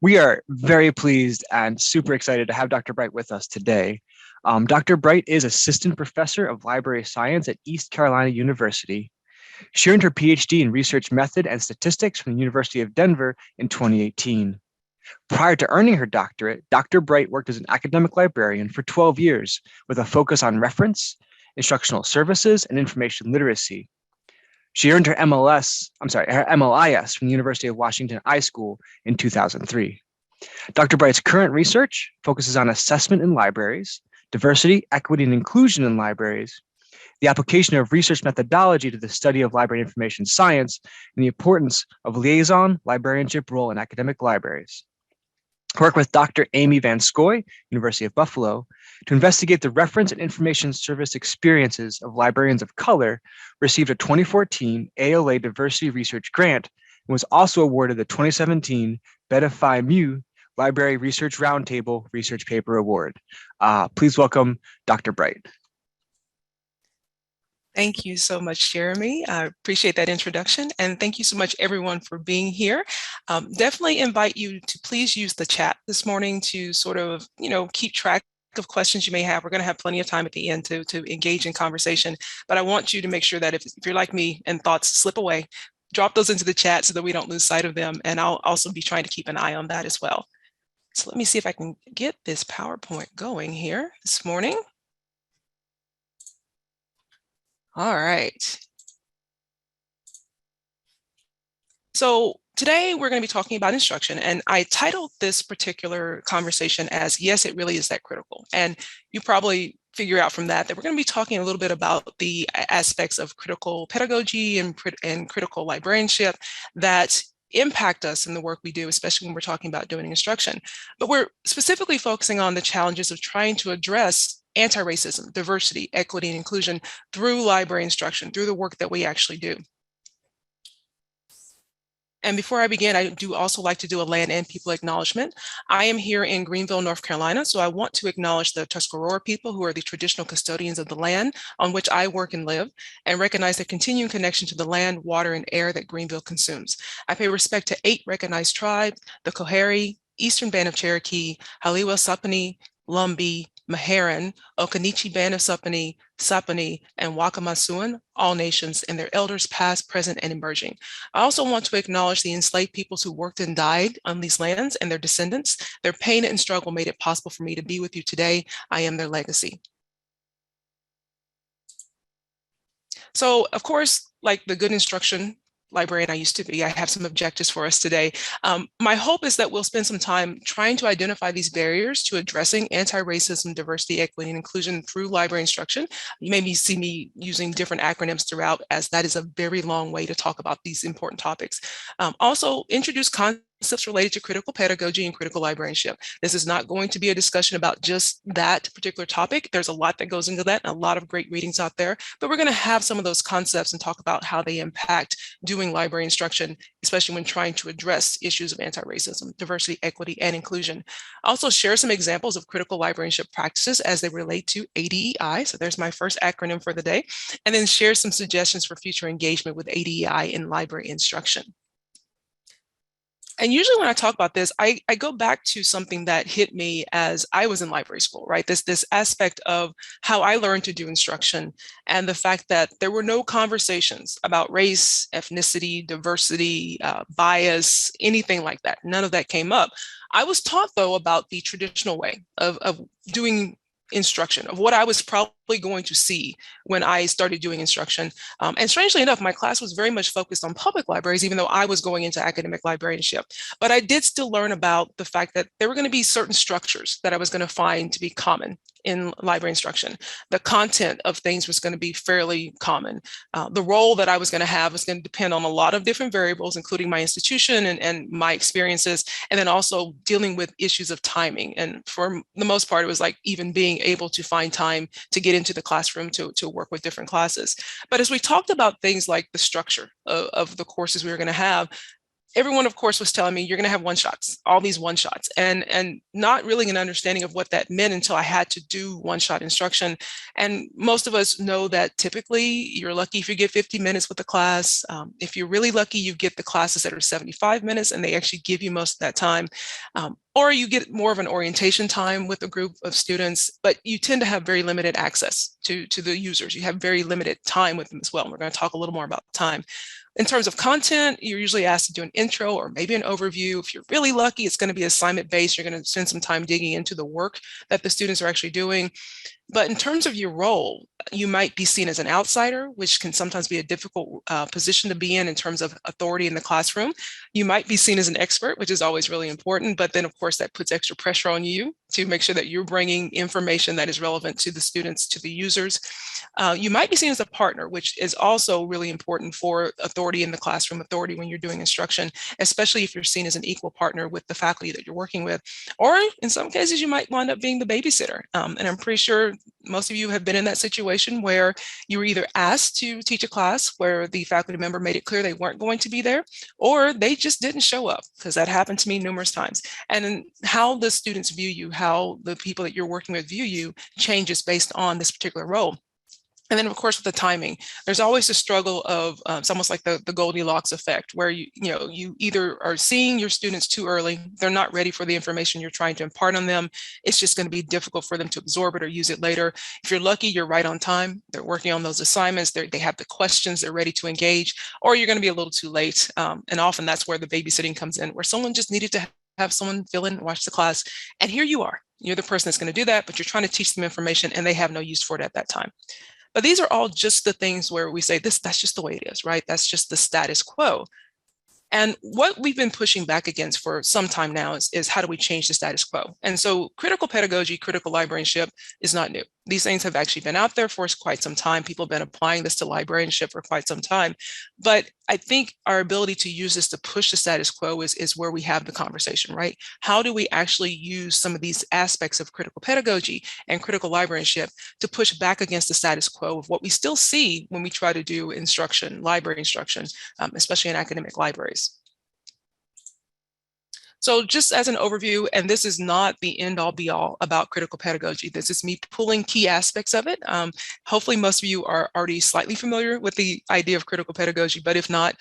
We are very pleased and super excited to have Dr. Bright with us today. Dr. Bright is Assistant Professor of Library Science at East Carolina University. She earned her PhD in Research Method and Statistics from the University of Denver in 2018. Prior to earning her doctorate, Dr. Bright worked as an academic librarian for 12 years with a focus on reference, instructional services, and information literacy. She earned her MLIS from the University of Washington iSchool in 2003. Dr. Bright's current research focuses on assessment in libraries, diversity, equity, and inclusion in libraries, the application of research methodology to the study of library information science, and the importance of liaison librarianship role in academic libraries. Work with Dr. Amy Van Scoy, University of Buffalo, to investigate the reference and information service experiences of librarians of color, received a 2014 ALA Diversity Research Grant, and was also awarded the 2017 Beta Phi Mu Library Research Roundtable Research Paper Award. Please welcome Dr. Bright. Thank you so much, Jeremy. I appreciate that introduction. And thank you so much, everyone, for being here. Definitely invite you to please use the chat this morning to sort of, keep track of questions you may have. We're going to have plenty of time at the end to engage in conversation. But I want you to make sure that if you're like me and thoughts slip away, drop those into the chat so that we don't lose sight of them. And I'll also be trying to keep an eye on that as well. So let me see if I can get this PowerPoint going here this morning. All right. So today we're going to be talking about instruction, and I titled this particular conversation as "Yes, it really is that critical." And you probably figure out from that we're going to be talking a little bit about the aspects of critical pedagogy and critical librarianship that impact us in the work we do, especially when we're talking about doing instruction. But we're specifically focusing on the challenges of trying to address anti-racism, diversity, equity, and inclusion through library instruction, through the work that we actually do. And before I begin, I do also like to do a land and people acknowledgement. I am here in Greenville, North Carolina, so I want to acknowledge the Tuscarora people, who are the traditional custodians of the land on which I work and live, and recognize their continuing connection to the land, water, and air that Greenville consumes. I pay respect to 8 recognized tribes: the Coharie, Eastern Band of Cherokee, Haliwa Sapani, Lumbee, Meherrin, Occaneechi Band of Sapani, Sapani, and Wakamasuan, all nations, and their elders past, present, and emerging. I also want to acknowledge the enslaved peoples who worked and died on these lands and their descendants. Their pain and struggle made it possible for me to be with you today. I am their legacy. So, of course, like the good instruction librarian I used to be, I have some objectives for us today. My hope is that we'll spend some time trying to identify these barriers to addressing anti-racism, diversity, equity, and inclusion through library instruction. You may see me using different acronyms throughout, as that is a very long way to talk about these important topics. Also, introduce concepts related to critical pedagogy and critical librarianship. This is not going to be a discussion about just that particular topic. There's a lot that goes into that, and a lot of great readings out there, but we're going to have some of those concepts and talk about how they impact doing library instruction, especially when trying to address issues of anti-racism, diversity, equity, and inclusion. Also share some examples of critical librarianship practices as they relate to ADEI. So there's my first acronym for the day, and then share some suggestions for future engagement with ADEI in library instruction. And usually when I talk about this, I go back to something that hit me as I was in library school, right? This aspect of how I learned to do instruction, and the fact that there were no conversations about race, ethnicity, diversity, bias, anything like that. None of that came up. I was taught, though, about the traditional way of doing instruction, of what I was probably going to see when I started doing instruction. And strangely enough, my class was very much focused on public libraries, even though I was going into academic librarianship. But I did still learn about the fact that there were going to be certain structures that I was going to find to be common in library instruction. The content of things was going to be fairly common. The role that I was going to have was going to depend on a lot of different variables, including my institution and my experiences, and then also dealing with issues of timing. And for the most part, it was like even being able to find time to get into the classroom to work with different classes. But as we talked about things like the structure of the courses we were going to have, everyone, of course, was telling me you're going to have one shots, all these one shots, and not really an understanding of what that meant until I had to do one shot instruction. And most of us know that typically you're lucky if you get 50 minutes with the class. If you're really lucky, you get the classes that are 75 minutes and they actually give you most of that time. Or you get more of an orientation time with a group of students, but you tend to have very limited access to the users. You have very limited time with them as well. And we're going to talk a little more about time. In terms of content, you're usually asked to do an intro or maybe an overview. If you're really lucky, it's going to be assignment based. You're going to spend some time digging into the work that the students are actually doing. But in terms of your role, you might be seen as an outsider, which can sometimes be a difficult position to be in terms of authority in the classroom. You might be seen as an expert, which is always really important. But then, of course, that puts extra pressure on you to make sure that you're bringing information that is relevant to the students, to the users. You might be seen as a partner, which is also really important for authority in the classroom, authority when you're doing instruction, especially if you're seen as an equal partner with the faculty that you're working with. Or in some cases, you might wind up being the babysitter. And I'm pretty sure most of you have been in that situation where you were either asked to teach a class where the faculty member made it clear they weren't going to be there, or they just didn't show up, because that happened to me numerous times. And how the students view you, how the people that you're working with view you changes based on this particular role. And then, of course, with the timing, there's always a struggle of it's almost like the Goldilocks effect, where you either are seeing your students too early, they're not ready for the information you're trying to impart on them. It's just going to be difficult for them to absorb it or use it later. If you're lucky, you're right on time. They're working on those assignments. They have the questions. They're ready to engage, or you're going to be a little too late. And often that's where the babysitting comes in, where someone just needed to have someone fill in and watch the class. And here you are. You're the person that's going to do that, but you're trying to teach them information and they have no use for it at that time. But these are all just the things where we say that's just the way it is, right? That's just the status quo. And what we've been pushing back against for some time now is how do we change the status quo? And so critical pedagogy, critical librarianship is not new. These things have actually been out there for quite some time. People have been applying this to librarianship for quite some time. But I think our ability to use this to push the status quo is where we have the conversation, right? How do we actually use some of these aspects of critical pedagogy and critical librarianship to push back against the status quo of what we still see when we try to do instruction, library instruction, especially in academic libraries? So just as an overview, and this is not the end all be all about critical pedagogy. This is me pulling key aspects of it. Hopefully most of you are already slightly familiar with the idea of critical pedagogy, but if not,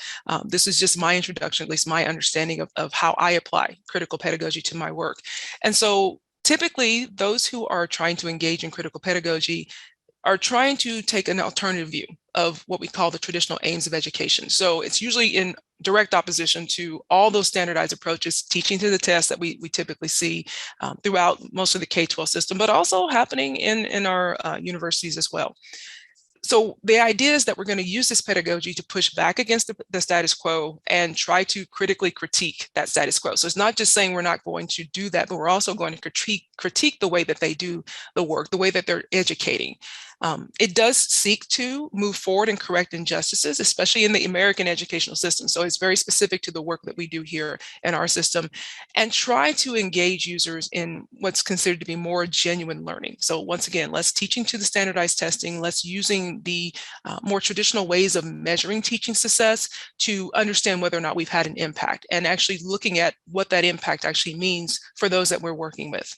this is just my introduction, at least my understanding of how I apply critical pedagogy to my work. And so typically those who are trying to engage in critical pedagogy are trying to take an alternative view of what we call the traditional aims of education. So it's usually in direct opposition to all those standardized approaches, teaching to the test that we typically see throughout most of the K-12 system, but also happening in our universities as well. So the idea is that we're going to use this pedagogy to push back against the status quo and try to critically critique that status quo. So it's not just saying we're not going to do that, but we're also going to critique the way that they do the work, the way that they're educating. It does seek to move forward and correct injustices, especially in the American educational system. So it's very specific to the work that we do here in our system, and try to engage users in what's considered to be more genuine learning. So once again, less teaching to the standardized testing, less using the more traditional ways of measuring teaching success to understand whether or not we've had an impact, and actually looking at what that impact actually means for those that we're working with.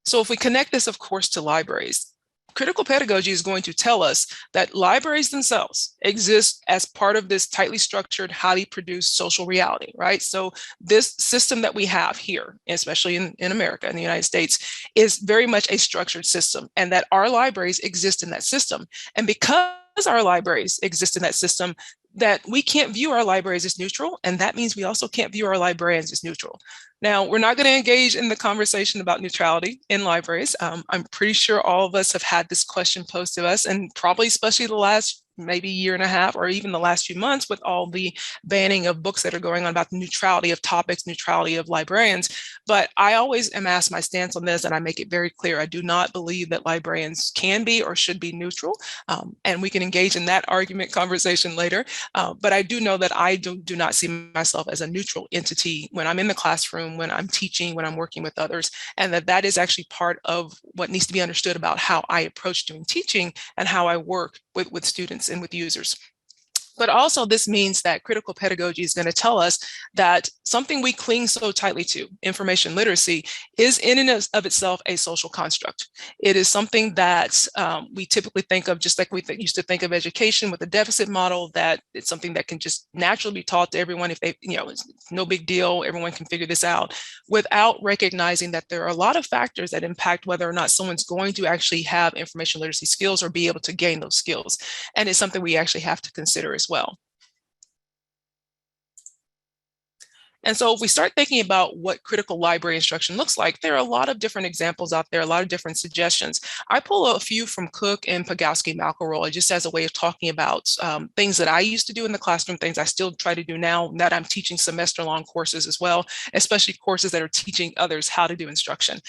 So if we connect this, of course, to libraries, critical pedagogy is going to tell us that libraries themselves exist as part of this tightly structured, highly produced social reality, right? So this system that we have here, especially in America, in the United States, is very much a structured system, and that our libraries exist in that system. And because our libraries exist in that system, that we can't view our libraries as neutral, and that means we also can't view our librarians as neutral. Now, we're not going to engage in the conversation about neutrality in libraries. I'm pretty sure all of us have had this question posed to us, and probably especially the last maybe year and a half, or even the last few months, with all the banning of books that are going on about the neutrality of topics, neutrality of librarians. But I always am asked my stance on this, and I make it very clear. I do not believe that librarians can be or should be neutral. And we can engage in that argument conversation later. But I do know that I do not see myself as a neutral entity when I'm in the classroom, when I'm teaching, when I'm working with others, and that is actually part of what needs to be understood about how I approach doing teaching and how I work with students and with users. But also this means that critical pedagogy is going to tell us that something we cling so tightly to, information literacy, is in and of itself a social construct. It is something that we typically think of just like we used to think of education with the deficit model, that it's something that can just naturally be taught to everyone if they, it's no big deal, everyone can figure this out, without recognizing that there are a lot of factors that impact whether or not someone's going to actually have information literacy skills or be able to gain those skills. And it's something we actually have to consider as well. And so if we start thinking about what critical library instruction looks like, there are a lot of different examples out there, a lot of different suggestions. I pull a few from Cook and Pogowski-Malkiroy just as a way of talking about things that I used to do in the classroom, things I still try to do now that I'm teaching semester-long courses as well, especially courses that are teaching others how to do instruction.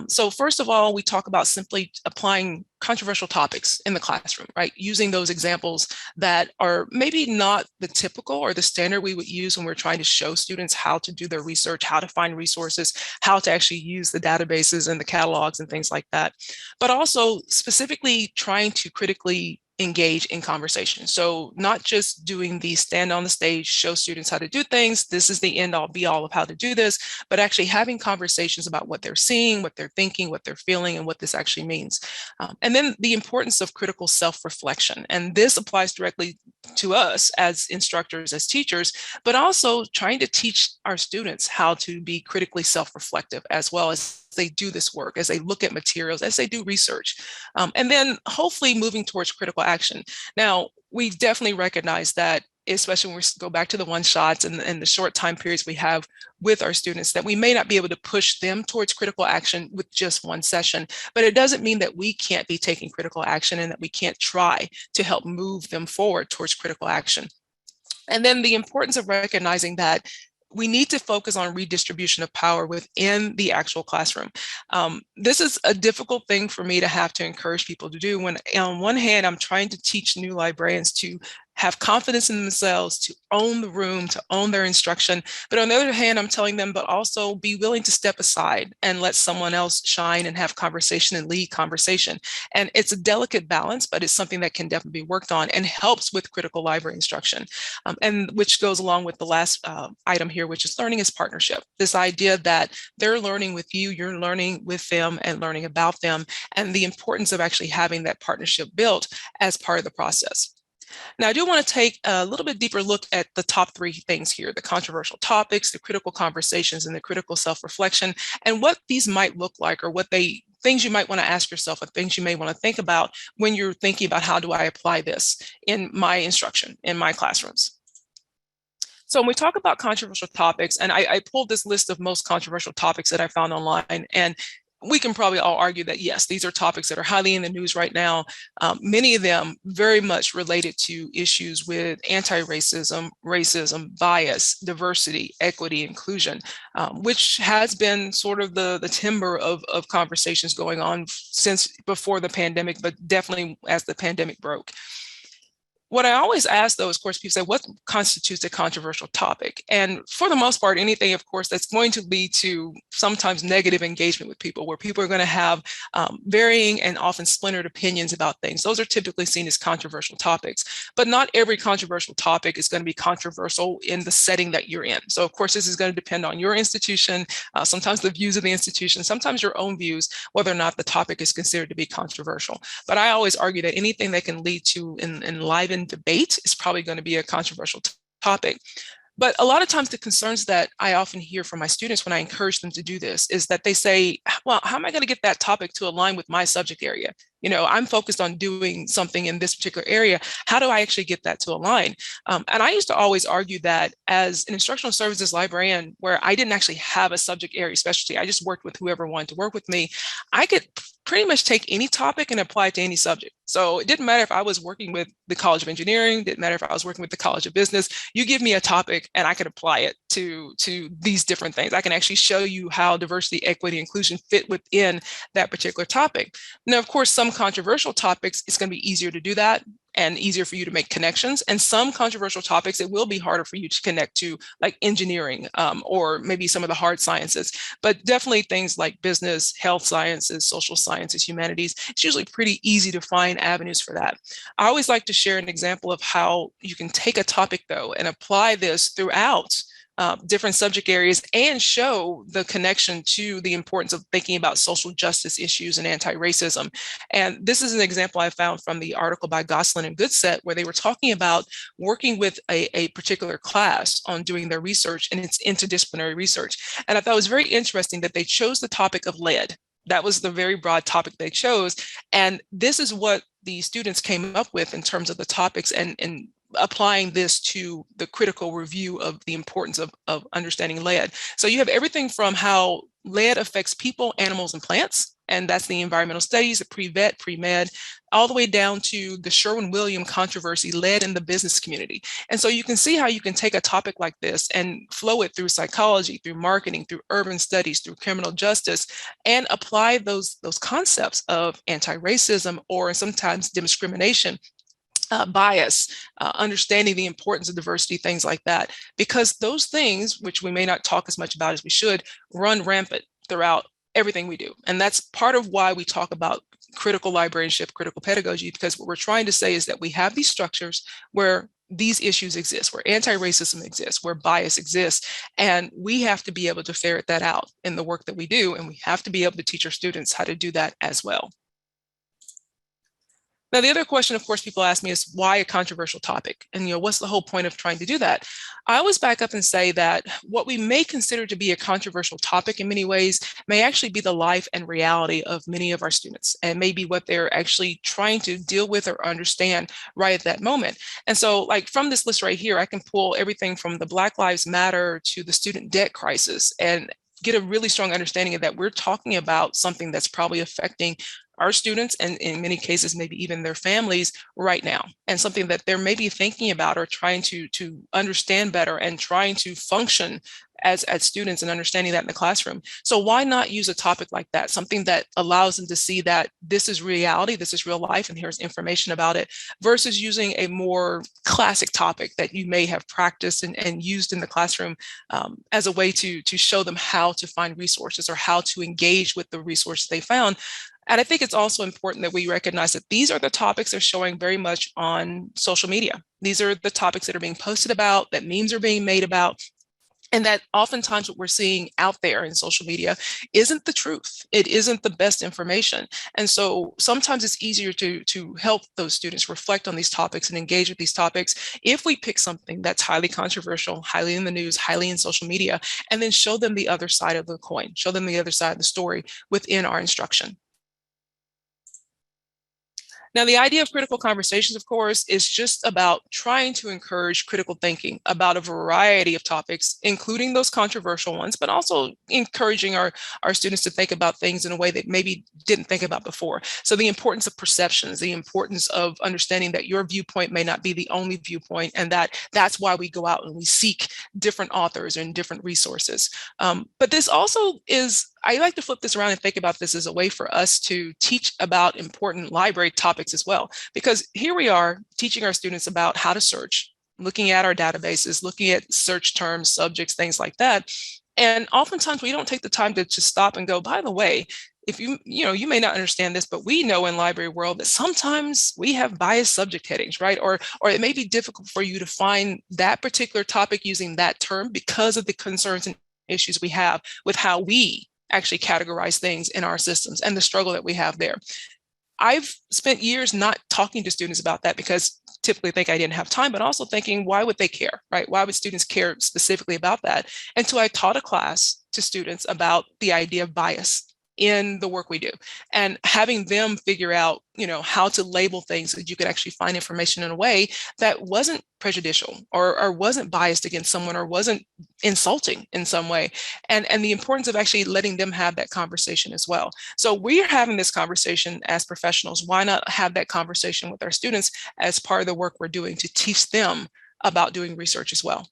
So first of all, we talk about simply applying controversial topics in the classroom, right? Using those examples that are maybe not the typical or the standard we would use when we're trying to show students how to do their research, how to find resources, how to actually use the databases and the catalogs and things like that. But also specifically trying to critically engage in conversation. So not just doing the stand on the stage, show students how to do things, this is the end all be all of how to do this, but actually having conversations about what they're seeing, what they're thinking, what they're feeling, and what this actually means. And then the importance of critical self-reflection. And this applies directly to us as instructors, as teachers, but also trying to teach our students how to be critically self-reflective as well as they do this work, as they look at materials, as they do research, and then hopefully moving towards critical action. Now, we definitely recognize that, especially when we go back to the one-shots and the short time periods we have with our students, that we may not be able to push them towards critical action with just one session, but it doesn't mean that we can't be taking critical action and that we can't try to help move them forward towards critical action. And then the importance of recognizing that we need to focus on redistribution of power within the actual classroom. This is a difficult thing for me to have to encourage people to do when on one hand, I'm trying to teach new librarians to have confidence in themselves, to own the room, to own their instruction. But on the other hand, I'm telling them, but also be willing to step aside and let someone else shine and have conversation and lead conversation. And it's a delicate balance, but it's something that can definitely be worked on and helps with critical library instruction. And which goes along with the last item here, which is learning is partnership. This idea that they're learning with you, you're learning with them and learning about them, and the importance of actually having that partnership built as part of the process. Now, I do want to take a little bit deeper look at the top three things here: the controversial topics, the critical conversations, and the critical self-reflection, and what these might look like, or things you might want to ask yourself, or things you may want to think about when you're thinking about how do I apply this in my instruction, in my classrooms. So when we talk about controversial topics, and I pulled this list of most controversial topics that I found online, and we can probably all argue that, yes, these are topics that are highly in the news right now. Many of them very much related to issues with anti-racism, racism, bias, diversity, equity, inclusion, which has been sort of the timber of conversations going on since before the pandemic, but definitely as the pandemic broke. What I always ask, though, is, of course, people say, what constitutes a controversial topic? And for the most part, anything, of course, that's going to lead to sometimes negative engagement with people, where people are going to have varying and often splintered opinions about things. Those are typically seen as controversial topics. But not every controversial topic is going to be controversial in the setting that you're in. So, of course, this is going to depend on your institution, sometimes the views of the institution, sometimes your own views, whether or not the topic is considered to be controversial. But I always argue that anything that can lead to enlivened debate is probably going to be a controversial topic. But a lot of times the concerns that I often hear from my students when I encourage them to do this is that they say, well, how am I going to get that topic to align with my subject area? You know, I'm focused on doing something in this particular area. How do I actually get that to align? And I used to always argue that as an instructional services librarian, where I didn't actually have a subject area specialty, I just worked with whoever wanted to work with me, I could pretty much take any topic and apply it to any subject. So it didn't matter if I was working with the College of Engineering, didn't matter if I was working with the College of Business, you give me a topic and I can apply it to these different things. I can actually show you how diversity, equity, inclusion fit within that particular topic. Now, of course, some controversial topics, it's going to be easier to do that. and easier for you to make connections. And some controversial topics, it will be harder for you to connect to, like engineering, or maybe some of the hard sciences, but definitely things like business, health sciences, social sciences, humanities. It's usually pretty easy to find avenues for that. I always like to share an example of how you can take a topic though and apply this throughout different subject areas and show the connection to the importance of thinking about social justice issues and anti-racism. And this is an example I found from the article by Gosselin and Goodset, where they were talking about working with a particular class on doing their research, and it's interdisciplinary research. And I thought it was very interesting that they chose the topic of lead. That was the very broad topic they chose. And this is what the students came up with in terms of the topics and applying this to the critical review of the importance of understanding lead. So you have everything from how lead affects people, animals, and plants, and that's the environmental studies, the pre-vet, pre-med, all the way down to the Sherwin-Williams controversy, lead in the business community. And so you can see how you can take a topic like this and flow it through psychology, through marketing, through urban studies, through criminal justice, and apply those concepts of anti-racism or sometimes discrimination, bias, understanding the importance of diversity, things like that, because those things, which we may not talk as much about as we should, run rampant throughout everything we do. And that's part of why we talk about critical librarianship, critical pedagogy, because what we're trying to say is that we have these structures where these issues exist, where anti-racism exists, where bias exists, and we have to be able to ferret that out in the work that we do, and we have to be able to teach our students how to do that as well. Now, the other question, of course, people ask me is why a controversial topic? And, what's the whole point of trying to do that? I always back up and say that what we may consider to be a controversial topic in many ways may actually be the life and reality of many of our students, and maybe what they're actually trying to deal with or understand right at that moment. And so, like from this list right here, I can pull everything from the Black Lives Matter to the student debt crisis and get a really strong understanding of that we're talking about something that's probably affecting our students, and in many cases, maybe even their families right now, and something that they're maybe thinking about or trying to understand better and trying to function as students and understanding that in the classroom. So why not use a topic like that, something that allows them to see that this is reality, this is real life, and here's information about it, versus using a more classic topic that you may have practiced and used in the classroom as a way to show them how to find resources or how to engage with the resources they found. And I think it's also important that we recognize that these are the topics they're showing very much on social media. These are the topics that are being posted about, that memes are being made about, and that oftentimes what we're seeing out there in social media isn't the truth. It isn't the best information. And so sometimes it's easier to help those students reflect on these topics and engage with these topics if we pick something that's highly controversial, highly in the news, highly in social media, and then show them the other side of the coin, show them the other side of the story within our instruction. Now, the idea of critical conversations, of course, is just about trying to encourage critical thinking about a variety of topics, including those controversial ones, but also encouraging our students to think about things in a way that maybe didn't think about before. So the importance of perceptions, the importance of understanding that your viewpoint may not be the only viewpoint, and that's why we go out and we seek different authors and different resources. But this also is, I like to flip this around and think about this as a way for us to teach about important library topics as well, because here we are teaching our students about how to search, looking at our databases, looking at search terms, subjects, things like that. And oftentimes we don't take the time to stop and go, by the way, if you may not understand this, but we know in library world that sometimes we have biased subject headings, right? Or it may be difficult for you to find that particular topic using that term because of the concerns and issues we have with how we actually categorize things in our systems and the struggle that we have there. I've spent years not talking to students about that because typically think I didn't have time, but also thinking, why would they care, right? Why would students care specifically about that? And so I taught a class to students about the idea of bias in the work we do, and having them figure out, how to label things so that you could actually find information in a way that wasn't prejudicial or wasn't biased against someone or wasn't insulting in some way, and the importance of actually letting them have that conversation as well. So we're having this conversation as professionals. Why not have that conversation with our students as part of the work we're doing to teach them about doing research as well?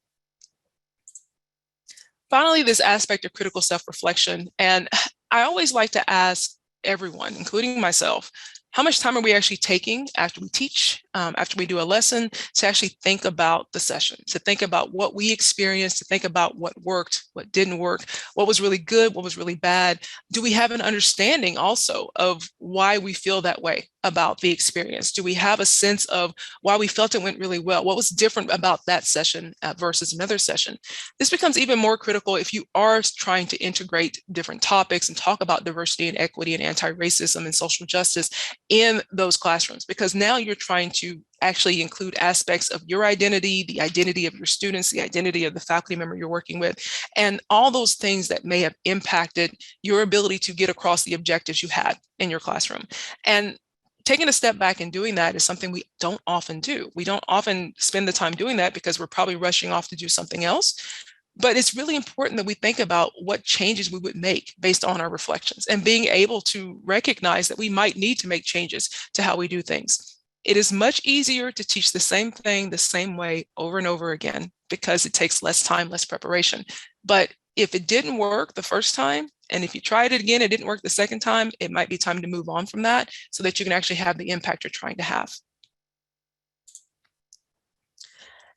Finally, this aspect of critical self-reflection, and I always like to ask everyone, including myself, how much time are we actually taking after we teach, after we do a lesson, to actually think about the session, to think about what we experienced, to think about what worked, what didn't work, what was really good, what was really bad. Do we have an understanding also of why we feel that way about the experience? Do we have a sense of why we felt it went really well? What was different about that session versus another session? This becomes even more critical if you are trying to integrate different topics and talk about diversity and equity and anti-racism and social justice in those classrooms, because now you're trying to actually include aspects of your identity, the identity of your students, the identity of the faculty member you're working with, and all those things that may have impacted your ability to get across the objectives you had in your classroom. And taking a step back and doing that is something we don't often do. We don't often spend the time doing that because we're probably rushing off to do something else. But it's really important that we think about what changes we would make based on our reflections and being able to recognize that we might need to make changes to how we do things. It is much easier to teach the same thing the same way over and over again because it takes less time, less preparation. But if it didn't work the first time, and if you tried it again, it didn't work the second time, it might be time to move on from that so that you can actually have the impact you're trying to have.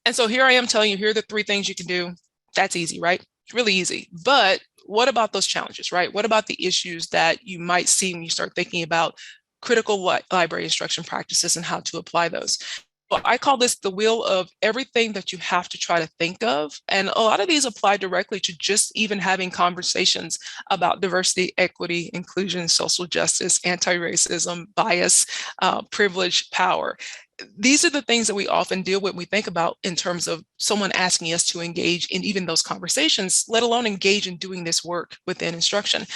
And so here I am telling you, here are the 3 things you can do. That's easy, right? It's really easy. But what about those challenges, right? What about the issues that you might see when you start thinking about critical library instruction practices and how to apply those? Well, I call this the wheel of everything that you have to try to think of. And a lot of these apply directly to just even having conversations about diversity, equity, inclusion, social justice, anti-racism, bias, privilege, power. These are the things that we often deal with when we think about in terms of someone asking us to engage in even those conversations, let alone engage in doing this work within instruction.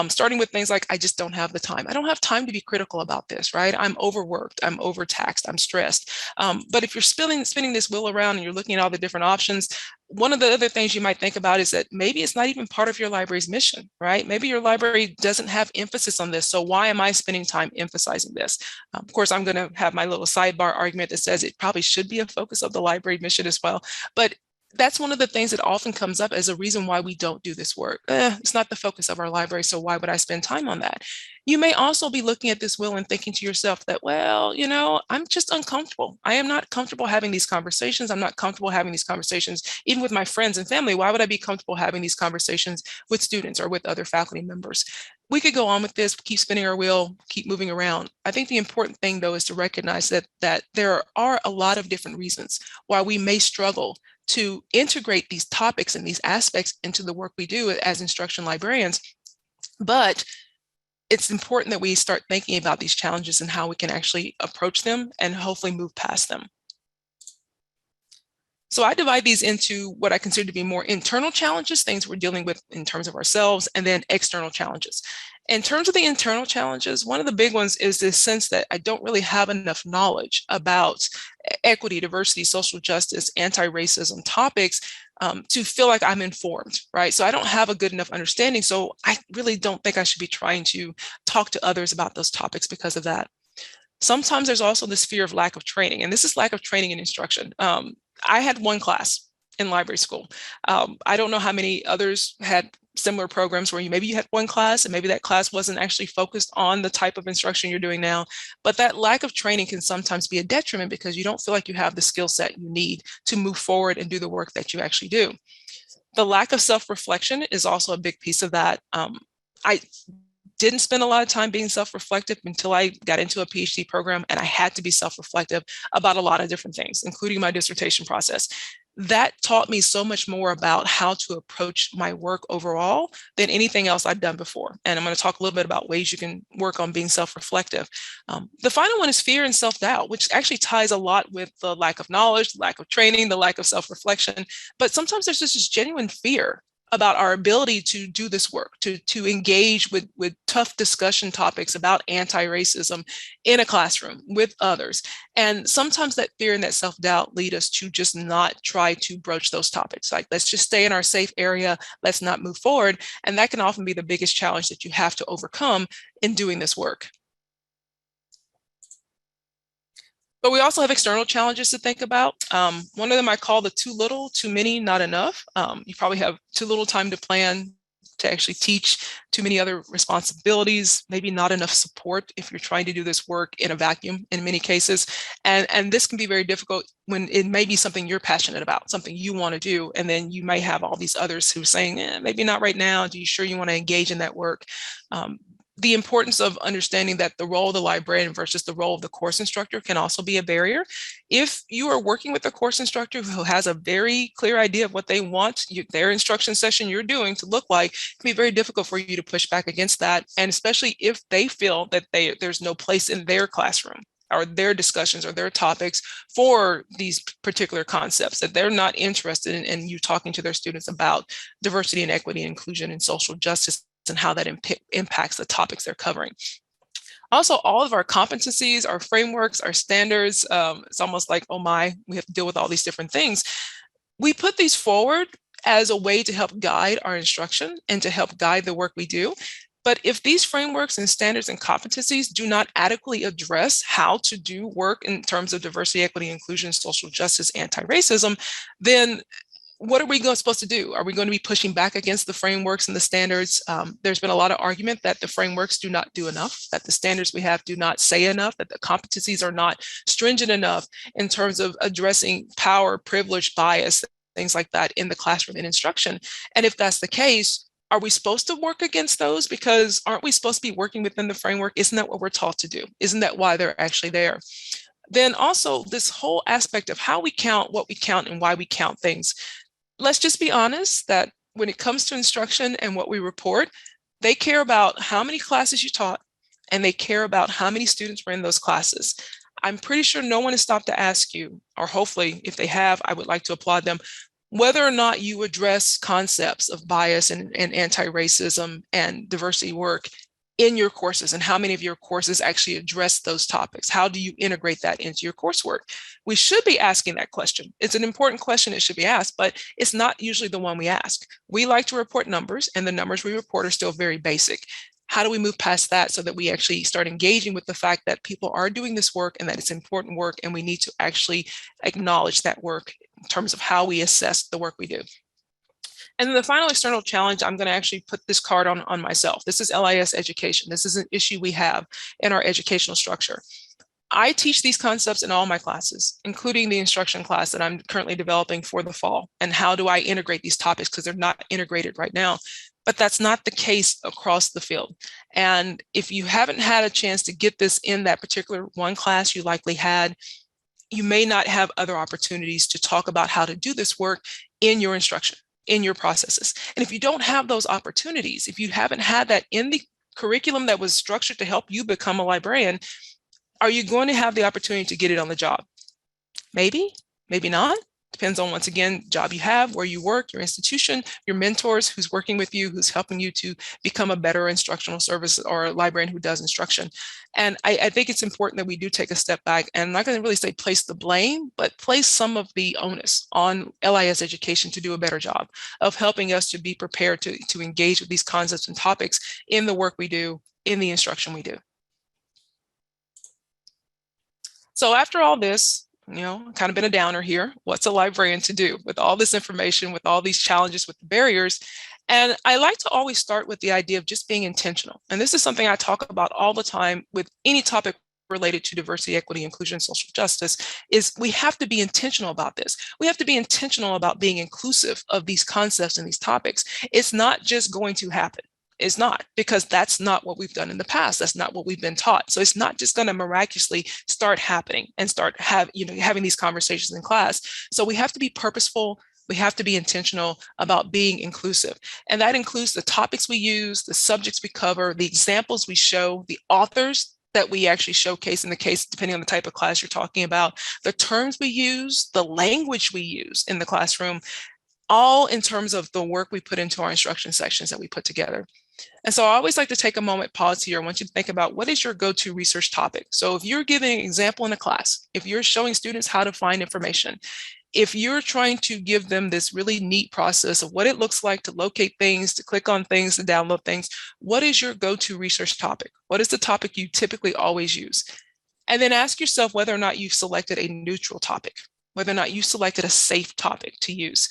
Starting with things like, I just don't have the time. I don't have time to be critical about this, right? I'm overworked, I'm overtaxed, I'm stressed. But if you're spinning this wheel around and you're looking at all the different options, one of the other things you might think about is that maybe it's not even part of your library's mission, right? Maybe your library doesn't have emphasis on this. So why am I spending time emphasizing this? Of course, I'm going to have my little sidebar argument that says it probably should be a focus of the library mission as well. But that's one of the things that often comes up as a reason why we don't do this work. It's not the focus of our library, so why would I spend time on that? You may also be looking at this wheel and thinking to yourself that, well, you know, I'm just uncomfortable. I am not comfortable having these conversations. I'm not comfortable having these conversations, even with my friends and family. Why would I be comfortable having these conversations with students or with other faculty members? We could go on with this, keep spinning our wheel, keep moving around. I think the important thing, though, is to recognize that there are a lot of different reasons why we may struggle to integrate these topics and these aspects into the work we do as instruction librarians. But it's important that we start thinking about these challenges and how we can actually approach them and hopefully move past them. So I divide these into what I consider to be more internal challenges, things we're dealing with in terms of ourselves, and then external challenges. In terms of the internal challenges, one of the big ones is this sense that I don't really have enough knowledge about equity, diversity, social justice, anti-racism topics to feel like I'm informed, right? So I don't have a good enough understanding. So I really don't think I should be trying to talk to others about those topics because of that. Sometimes there's also this fear of lack of training, and this is lack of training in instruction. I had one class in library school. I don't know how many others had similar programs where maybe you had one class and maybe that class wasn't actually focused on the type of instruction you're doing now. But that lack of training can sometimes be a detriment because you don't feel like you have the skill set you need to move forward and do the work that you actually do. The lack of self-reflection is also a big piece of that. I didn't spend a lot of time being self-reflective until I got into a PhD program, and I had to be self-reflective about a lot of different things, including my dissertation process. That taught me so much more about how to approach my work overall than anything else I'd done before. And I'm going to talk a little bit about ways you can work on being self-reflective. The final one is fear and self-doubt, which actually ties a lot with the lack of knowledge, the lack of training, the lack of self-reflection. But sometimes there's just this genuine fear about our ability to do this work, to engage with tough discussion topics about anti-racism in a classroom with others. And sometimes that fear and that self-doubt lead us to just not try to broach those topics. Like, let's just stay in our safe area, let's not move forward. And that can often be the biggest challenge that you have to overcome in doing this work. But we also have external challenges to think about. One of them I call the too little, too many, not enough. You probably have too little time to plan, to actually teach, too many other responsibilities, maybe not enough support if you're trying to do this work in a vacuum in many cases. And this can be very difficult when it may be something you're passionate about, something you want to do. And then you may have all these others who are saying, maybe not right now. Do you sure you want to engage in that work? The importance of understanding that the role of the librarian versus the role of the course instructor can also be a barrier. If you are working with a course instructor who has a very clear idea of what they want their instruction session you're doing to look like, it can be very difficult for you to push back against that. And especially if they feel that there's no place in their classroom or their discussions or their topics for these particular concepts, that they're not interested in you talking to their students about diversity and equity and inclusion and social justice and how that impacts the topics they're covering. Also, all of our competencies, our frameworks, our standards, it's almost like, oh my, we have to deal with all these different things. We put these forward as a way to help guide our instruction and to help guide the work we do. But if these frameworks and standards and competencies do not adequately address how to do work in terms of diversity, equity, inclusion, social justice, anti-racism, then what are we supposed to do? Are we going to be pushing back against the frameworks and the standards? There's been a lot of argument that the frameworks do not do enough, that the standards we have do not say enough, that the competencies are not stringent enough in terms of addressing power, privilege, bias, things like that in the classroom and instruction. And if that's the case, are we supposed to work against those? Because aren't we supposed to be working within the framework? Isn't that what we're taught to do? Isn't that why they're actually there? Then also this whole aspect of how we count, what we count, and why we count things. Let's just be honest that when it comes to instruction and what we report, they care about how many classes you taught, and they care about how many students were in those classes. I'm pretty sure no one has stopped to ask you, or hopefully if they have, I would like to applaud them, whether or not you address concepts of bias and anti-racism and diversity work in your courses, and how many of your courses actually address those topics. How do you integrate that into your coursework? We should be asking that question. It's an important question, it should be asked, but it's not usually the one we ask. We like to report numbers, and the numbers we report are still very basic. How do we move past that so that we actually start engaging with the fact that people are doing this work and that it's important work, and we need to actually acknowledge that work in terms of how we assess the work we do? And then the final external challenge, I'm going to actually put this card on myself. This is LIS education. This is an issue we have in our educational structure. I teach these concepts in all my classes, including the instruction class that I'm currently developing for the fall. And how do I integrate these topics? Because they're not integrated right now. But that's not the case across the field. And if you haven't had a chance to get this in that particular one class you likely had, you may not have other opportunities to talk about how to do this work in your instruction, in your processes. And if you don't have those opportunities, if you haven't had that in the curriculum that was structured to help you become a librarian, are you going to have the opportunity to get it on the job? Maybe, maybe not. Depends on, once again, job you have, where you work, your institution, your mentors, who's working with you, who's helping you to become a better instructional service or a librarian who does instruction. And I think it's important that we do take a step back, and I'm not going to really say place the blame, but place some of the onus on LIS education to do a better job of helping us to be prepared to engage with these concepts and topics in the work we do, in the instruction we do. So after all this, kind of been a downer here. What's a librarian to do with all this information, with all these challenges, with the barriers? And I like to always start with the idea of just being intentional. And this is something I talk about all the time with any topic related to diversity, equity, inclusion, social justice, is we have to be intentional about this. We have to be intentional about being inclusive of these concepts and these topics. It's not just going to happen. It's not, because that's not what we've done in the past. That's not what we've been taught. So it's not just going to miraculously start happening and start having these conversations in class. So we have to be purposeful. We have to be intentional about being inclusive. And that includes the topics we use, the subjects we cover, the examples we show, the authors that we actually showcase in the case, depending on the type of class you're talking about, the terms we use, the language we use in the classroom, all in terms of the work we put into our instruction sections that we put together. And so I always like to take a moment, pause here. I want you to think about, what is your go-to research topic? So if you're giving an example in a class, if you're showing students how to find information, if you're trying to give them this really neat process of what it looks like to locate things, to click on things, to download things, what is your go-to research topic? What is the topic you typically always use? And then ask yourself whether or not you've selected a neutral topic, whether or not you selected a safe topic to use.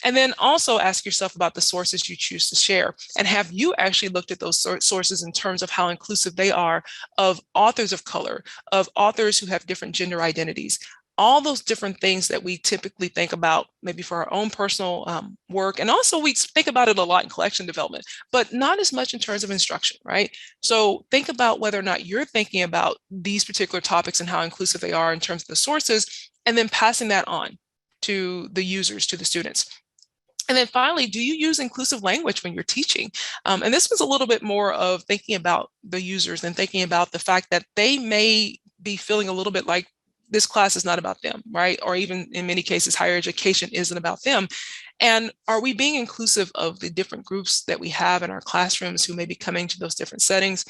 And then also ask yourself about the sources you choose to share. And have you actually looked at those sources in terms of how inclusive they are of authors of color, of authors who have different gender identities? All those different things that we typically think about, maybe for our own personal work. And also we think about it a lot in collection development, but not as much in terms of instruction, right? So think about whether or not you're thinking about these particular topics and how inclusive they are in terms of the sources, and then passing that on to the users, to the students. And then finally, do you use inclusive language when you're teaching? And this was a little bit more of thinking about the users and thinking about the fact that they may be feeling a little bit like this class is not about them, right? Or even in many cases, higher education isn't about them. And are we being inclusive of the different groups that we have in our classrooms who may be coming to those different settings?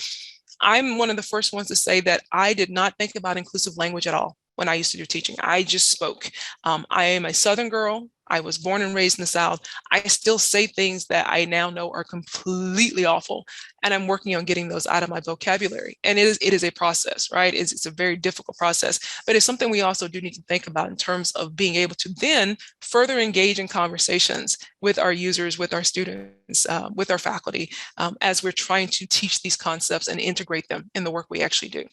I'm one of the first ones to say that I did not think about inclusive language at all when I used to do teaching. I just spoke. I am a Southern girl. I was born and raised in the South. I still say things that I now know are completely awful, and I'm working on getting those out of my vocabulary. And it is a process, right? It's a very difficult process, but it's something we also do need to think about in terms of being able to then further engage in conversations with our users, with our students, with our faculty, as we're trying to teach these concepts and integrate them in the work we actually do.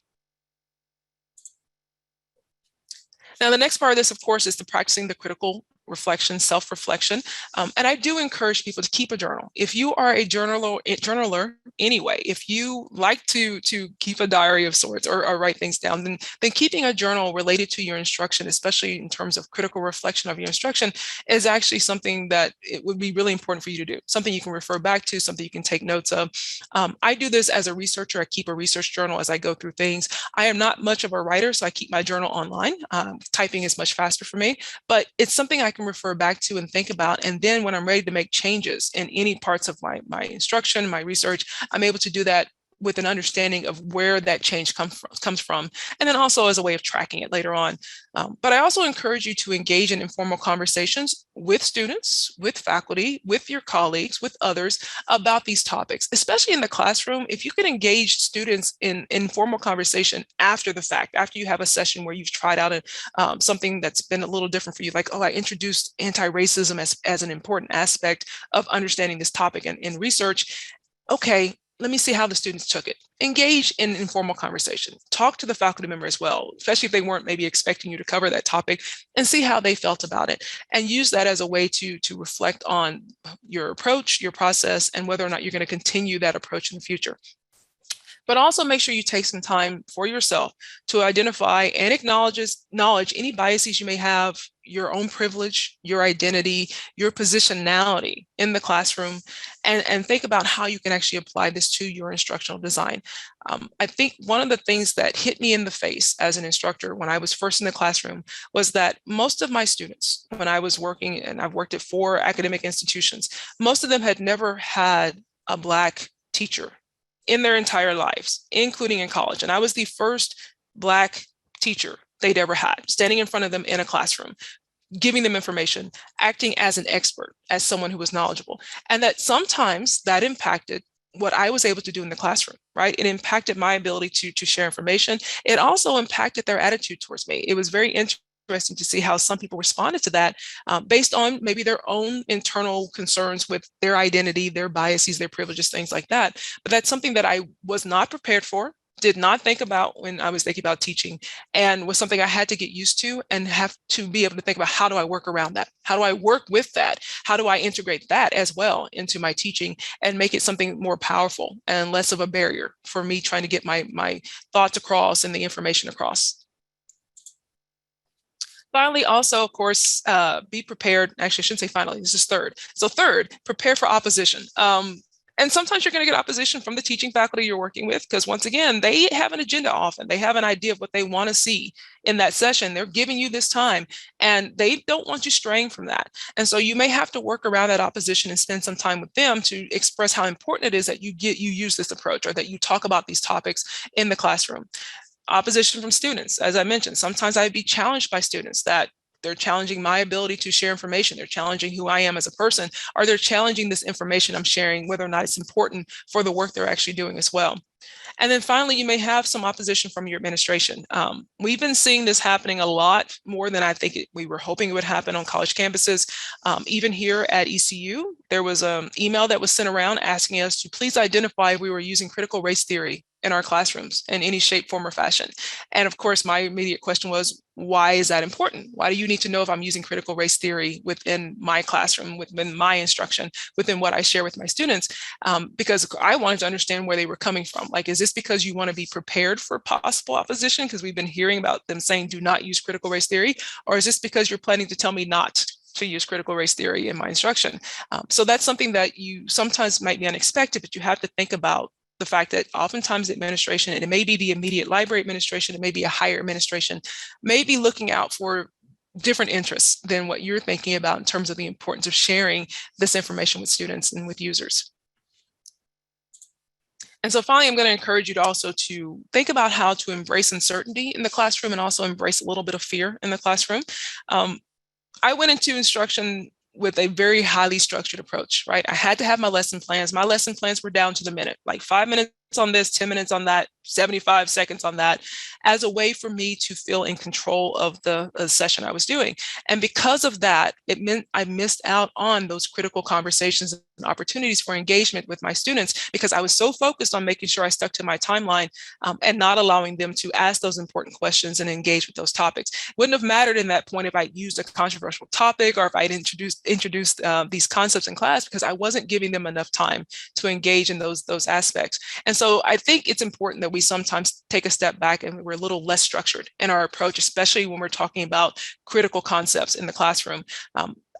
Now, the next part of this, of course, is the practicing the critical reflection, self-reflection. And I do encourage people to keep a journal. If you are a journaler anyway, if you like to keep a diary of sorts or write things down, then keeping a journal related to your instruction, especially in terms of critical reflection of your instruction, is actually something that it would be really important for you to do, something you can refer back to, something you can take notes of. I do this as a researcher. I keep a research journal as I go through things. I am not much of a writer, so I keep my journal online. Typing is much faster for me, but it's something I can refer back to and think about. And then when I'm ready to make changes in any parts of my instruction, my research, I'm able to do that with an understanding of where that change comes from, and then also as a way of tracking it later on. But I also encourage you to engage in informal conversations with students, with faculty, with your colleagues, with others about these topics, especially in the classroom. If you can engage students in informal conversation after the fact, after you have a session where you've tried out something that's been a little different for you, like, oh, I introduced anti-racism as an important aspect of understanding this topic in research. Okay, let me see how the students took it. Engage in informal conversation. Talk to the faculty member as well, especially if they weren't maybe expecting you to cover that topic, and see how they felt about it. And use that as a way to reflect on your approach, your process, and whether or not you're going to continue that approach in the future. But also make sure you take some time for yourself to identify and acknowledge any biases you may have, your own privilege, your identity, your positionality in the classroom, and think about how you can actually apply this to your instructional design. I think one of the things that hit me in the face as an instructor when I was first in the classroom was that most of my students, when I was working, and I've worked at 4 academic institutions, most of them had never had a Black teacher in their entire lives, including in college. And I was the first Black teacher they'd ever had, standing in front of them in a classroom, giving them information, acting as an expert, as someone who was knowledgeable. And that sometimes that impacted what I was able to do in the classroom, right? It impacted my ability to share information. It also impacted their attitude towards me. It was very interesting to see how some people responded to that based on maybe their own internal concerns with their identity, their biases, their privileges, things like that. But that's something that I was not prepared for, did not think about when I was thinking about teaching, and was something I had to get used to and have to be able to think about, how do I work around that? How do I work with that? How do I integrate that as well into my teaching and make it something more powerful and less of a barrier for me trying to get my thoughts across and the information across? Finally, also, of course, be prepared. Actually, I shouldn't say finally, this is third. So third, prepare for opposition. And sometimes you're going to get opposition from the teaching faculty you're working with, because once again, they have an agenda often. They have an idea of what they want to see in that session. They're giving you this time, and they don't want you straying from that. And so you may have to work around that opposition and spend some time with them to express how important it is that you use this approach, or that you talk about these topics in the classroom. Opposition from students, as I mentioned, sometimes I'd be challenged by students that they're challenging my ability to share information. They're challenging who I am as a person, or they're challenging this information I'm sharing, whether or not it's important for the work they're actually doing as well. And then finally, you may have some opposition from your administration. We've been seeing this happening a lot more than I think we were hoping it would happen on college campuses. Even here at ECU, there was an email that was sent around asking us to please identify if we were using critical race theory in our classrooms in any shape, form, or fashion. And of course, my immediate question was, why is that important? Why do you need to know if I'm using critical race theory within my classroom, within my instruction, within what I share with my students? Because I wanted to understand where they were coming from. Like, is this because you want to be prepared for possible opposition? Because we've been hearing about them saying, do not use critical race theory. Or is this because you're planning to tell me not to use critical race theory in my instruction? So that's something that you sometimes might be unexpected, but you have to think about the fact that oftentimes the administration, and it may be the immediate library administration, it may be a higher administration, may be looking out for different interests than what you're thinking about in terms of the importance of sharing this information with students and with users. And so finally, I'm going to encourage you to also to think about how to embrace uncertainty in the classroom and also embrace a little bit of fear in the classroom. I went into instruction with a very highly structured approach, right? I had to have my lesson plans. My lesson plans were down to the minute, like 5 minutes on this, 10 minutes on that, 75 seconds on that, as a way for me to feel in control of the session I was doing. And because of that, it meant I missed out on those critical conversations and opportunities for engagement with my students because I was so focused on making sure I stuck to my timeline and not allowing them to ask those important questions and engage with those topics. Wouldn't have mattered in that point if I used a controversial topic or if I'd introduced these concepts in class, because I wasn't giving them enough time to engage in those aspects. And so I think it's important that we sometimes take a step back and we're a little less structured in our approach, especially when we're talking about critical concepts in the classroom.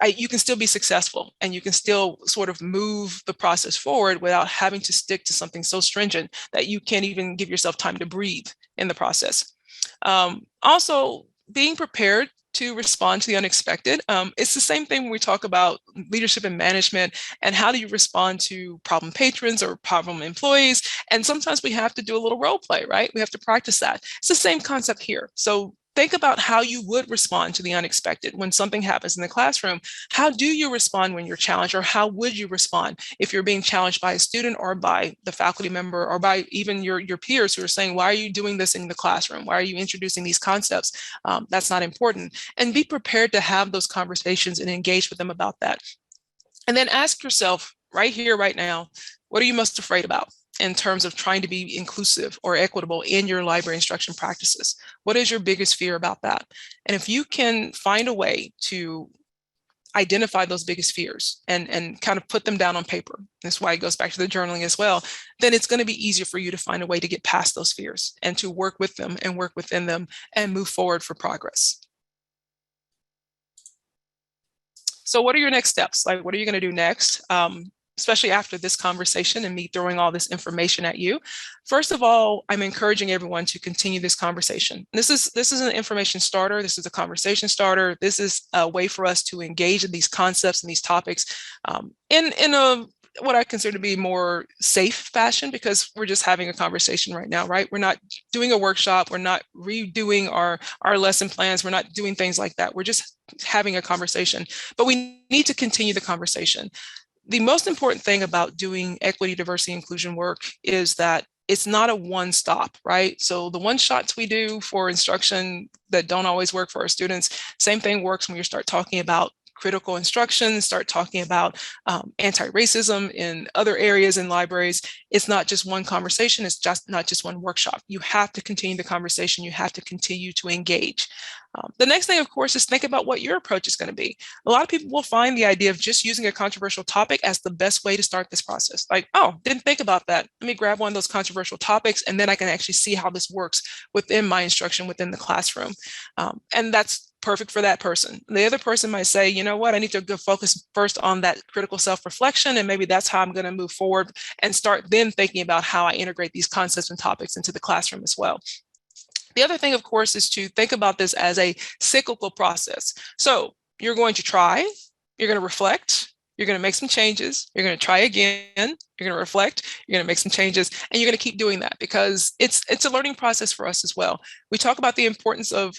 You can still be successful and you can still sort of move the process forward without having to stick to something so stringent that you can't even give yourself time to breathe in the process. Also, being prepared to respond to the unexpected. It's the same thing when we talk about leadership and management and how do you respond to problem patrons or problem employees. And sometimes we have to do a little role play, right? We have to practice that. It's the same concept here. So think about how you would respond to the unexpected when something happens in the classroom. How do you respond when you're challenged, or how would you respond if you're being challenged by a student or by the faculty member or by even your peers who are saying, why are you doing this in the classroom? Why are you introducing these concepts? That's not important. And be prepared to have those conversations and engage with them about that. And then ask yourself right here, right now, what are you most afraid about in terms of trying to be inclusive or equitable in your library instruction practices? What is your biggest fear about that? And if you can find a way to identify those biggest fears and kind of put them down on paper, that's why it goes back to the journaling as well, then it's going to be easier for you to find a way to get past those fears and to work with them and work within them and move forward for progress. So what are your next steps? Like, what are you going to do next? Especially after this conversation and me throwing all this information at you. First of all, I'm encouraging everyone to continue this conversation. This is an information starter. This is a conversation starter. This is a way for us to engage in these concepts and these topics in a what I consider to be more safe fashion, because we're just having a conversation right now, right? We're not doing a workshop. We're not redoing our lesson plans. We're not doing things like that. We're just having a conversation, but we need to continue the conversation. The most important thing about doing equity, diversity, inclusion work is that it's not a one stop, right? So the one shots we do for instruction that don't always work for our students, same thing works when you start talking about critical instruction, start talking about anti-racism in other areas in libraries. It's not just one conversation. It's just not just one workshop. You have to continue the conversation. You have to continue to engage. The next thing, of course, is think about what your approach is going to be. A lot of people will find the idea of just using a controversial topic as the best way to start this process. Like, oh, didn't think about that. Let me grab one of those controversial topics, and then I can actually see how this works within my instruction within the classroom. And that's perfect for that person. The other person might say, you know what, I need to go focus first on that critical self-reflection, and maybe that's how I'm going to move forward and start then thinking about how I integrate these concepts and topics into the classroom as well. The other thing, of course, is to think about this as a cyclical process. So you're going to try, you're going to reflect, you're going to make some changes, you're going to try again, you're going to reflect, you're going to make some changes, and you're going to keep doing that because it's a learning process for us as well. We talk about the importance of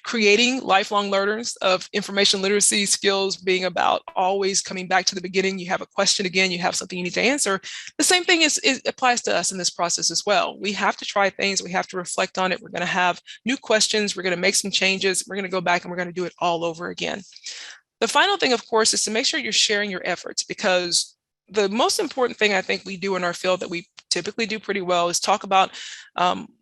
creating lifelong learners, of information literacy skills being about always coming back to the beginning. You have a question again, you have something you need to answer. The same thing applies to us in this process as well. We have to try things, we have to reflect on it. We're going to have new questions, we're going to make some changes, we're going to go back and we're going to do it all over again. The final thing, of course, is to make sure you're sharing your efforts, because the most important thing I think we do in our field that we typically do pretty well is talk about,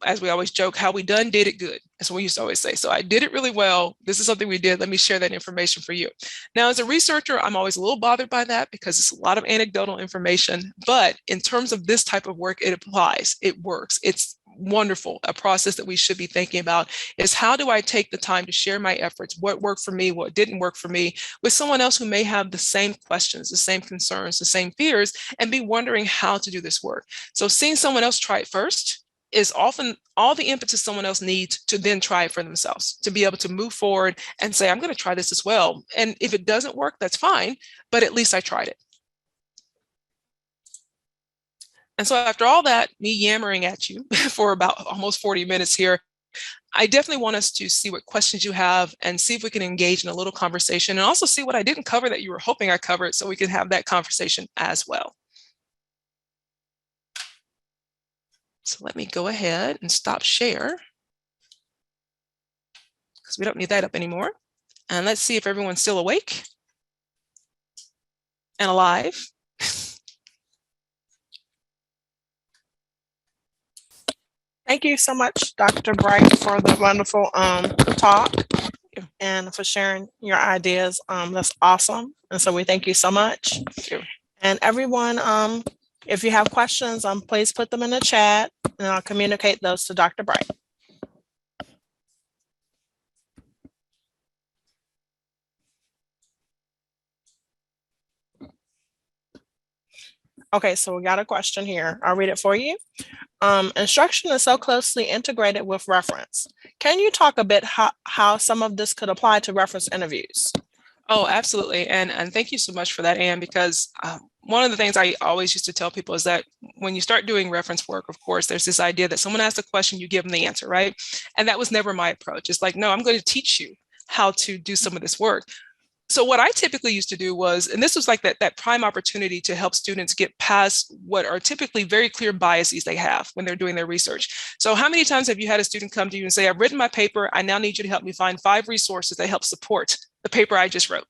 as we always joke, how we did it good. That's what we used to always say. So I did it really well. This is something we did. Let me share that information for you. Now, as a researcher, I'm always a little bothered by that because it's a lot of anecdotal information. But in terms of this type of work, it applies. It works. It's wonderful. A process that we should be thinking about is, how do I take the time to share my efforts, what worked for me, what didn't work for me, with someone else who may have the same questions, the same concerns, the same fears, and be wondering how to do this work. So seeing someone else try it first is often all the impetus someone else needs to then try it for themselves, to be able to move forward and say, I'm going to try this as well. And if it doesn't work, that's fine, but at least I tried it. And so after all that, me yammering at you for about almost 40 minutes here, I definitely want us to see what questions you have and see if we can engage in a little conversation, and also see what I didn't cover that you were hoping I covered, so we can have that conversation as well. So let me go ahead and stop share, because we don't need that up anymore. And let's see if everyone's still awake and alive. Thank you so much, Dr. Bright, for the wonderful talk and for sharing your ideas. That's awesome. And so we thank you so much. Thank you. And everyone, if you have questions, please put them in the chat and I'll communicate those to Dr. Bright. Okay, so we got a question here. I'll read it for you. Instruction is so closely integrated with reference. Can you talk a bit how some of this could apply to reference interviews? Oh, absolutely. And thank you so much for that, Anne, because one of the things I always used to tell people is that when you start doing reference work, of course, there's this idea that someone asks a question, you give them the answer, right? And that was never my approach. It's like, no, I'm going to teach you how to do some of this work. So what I typically used to do was, and this was like that prime opportunity to help students get past what are typically very clear biases they have when they're doing their research. So how many times have you had a student come to you and say, I've written my paper, I now need you to help me find 5 resources that help support the paper I just wrote,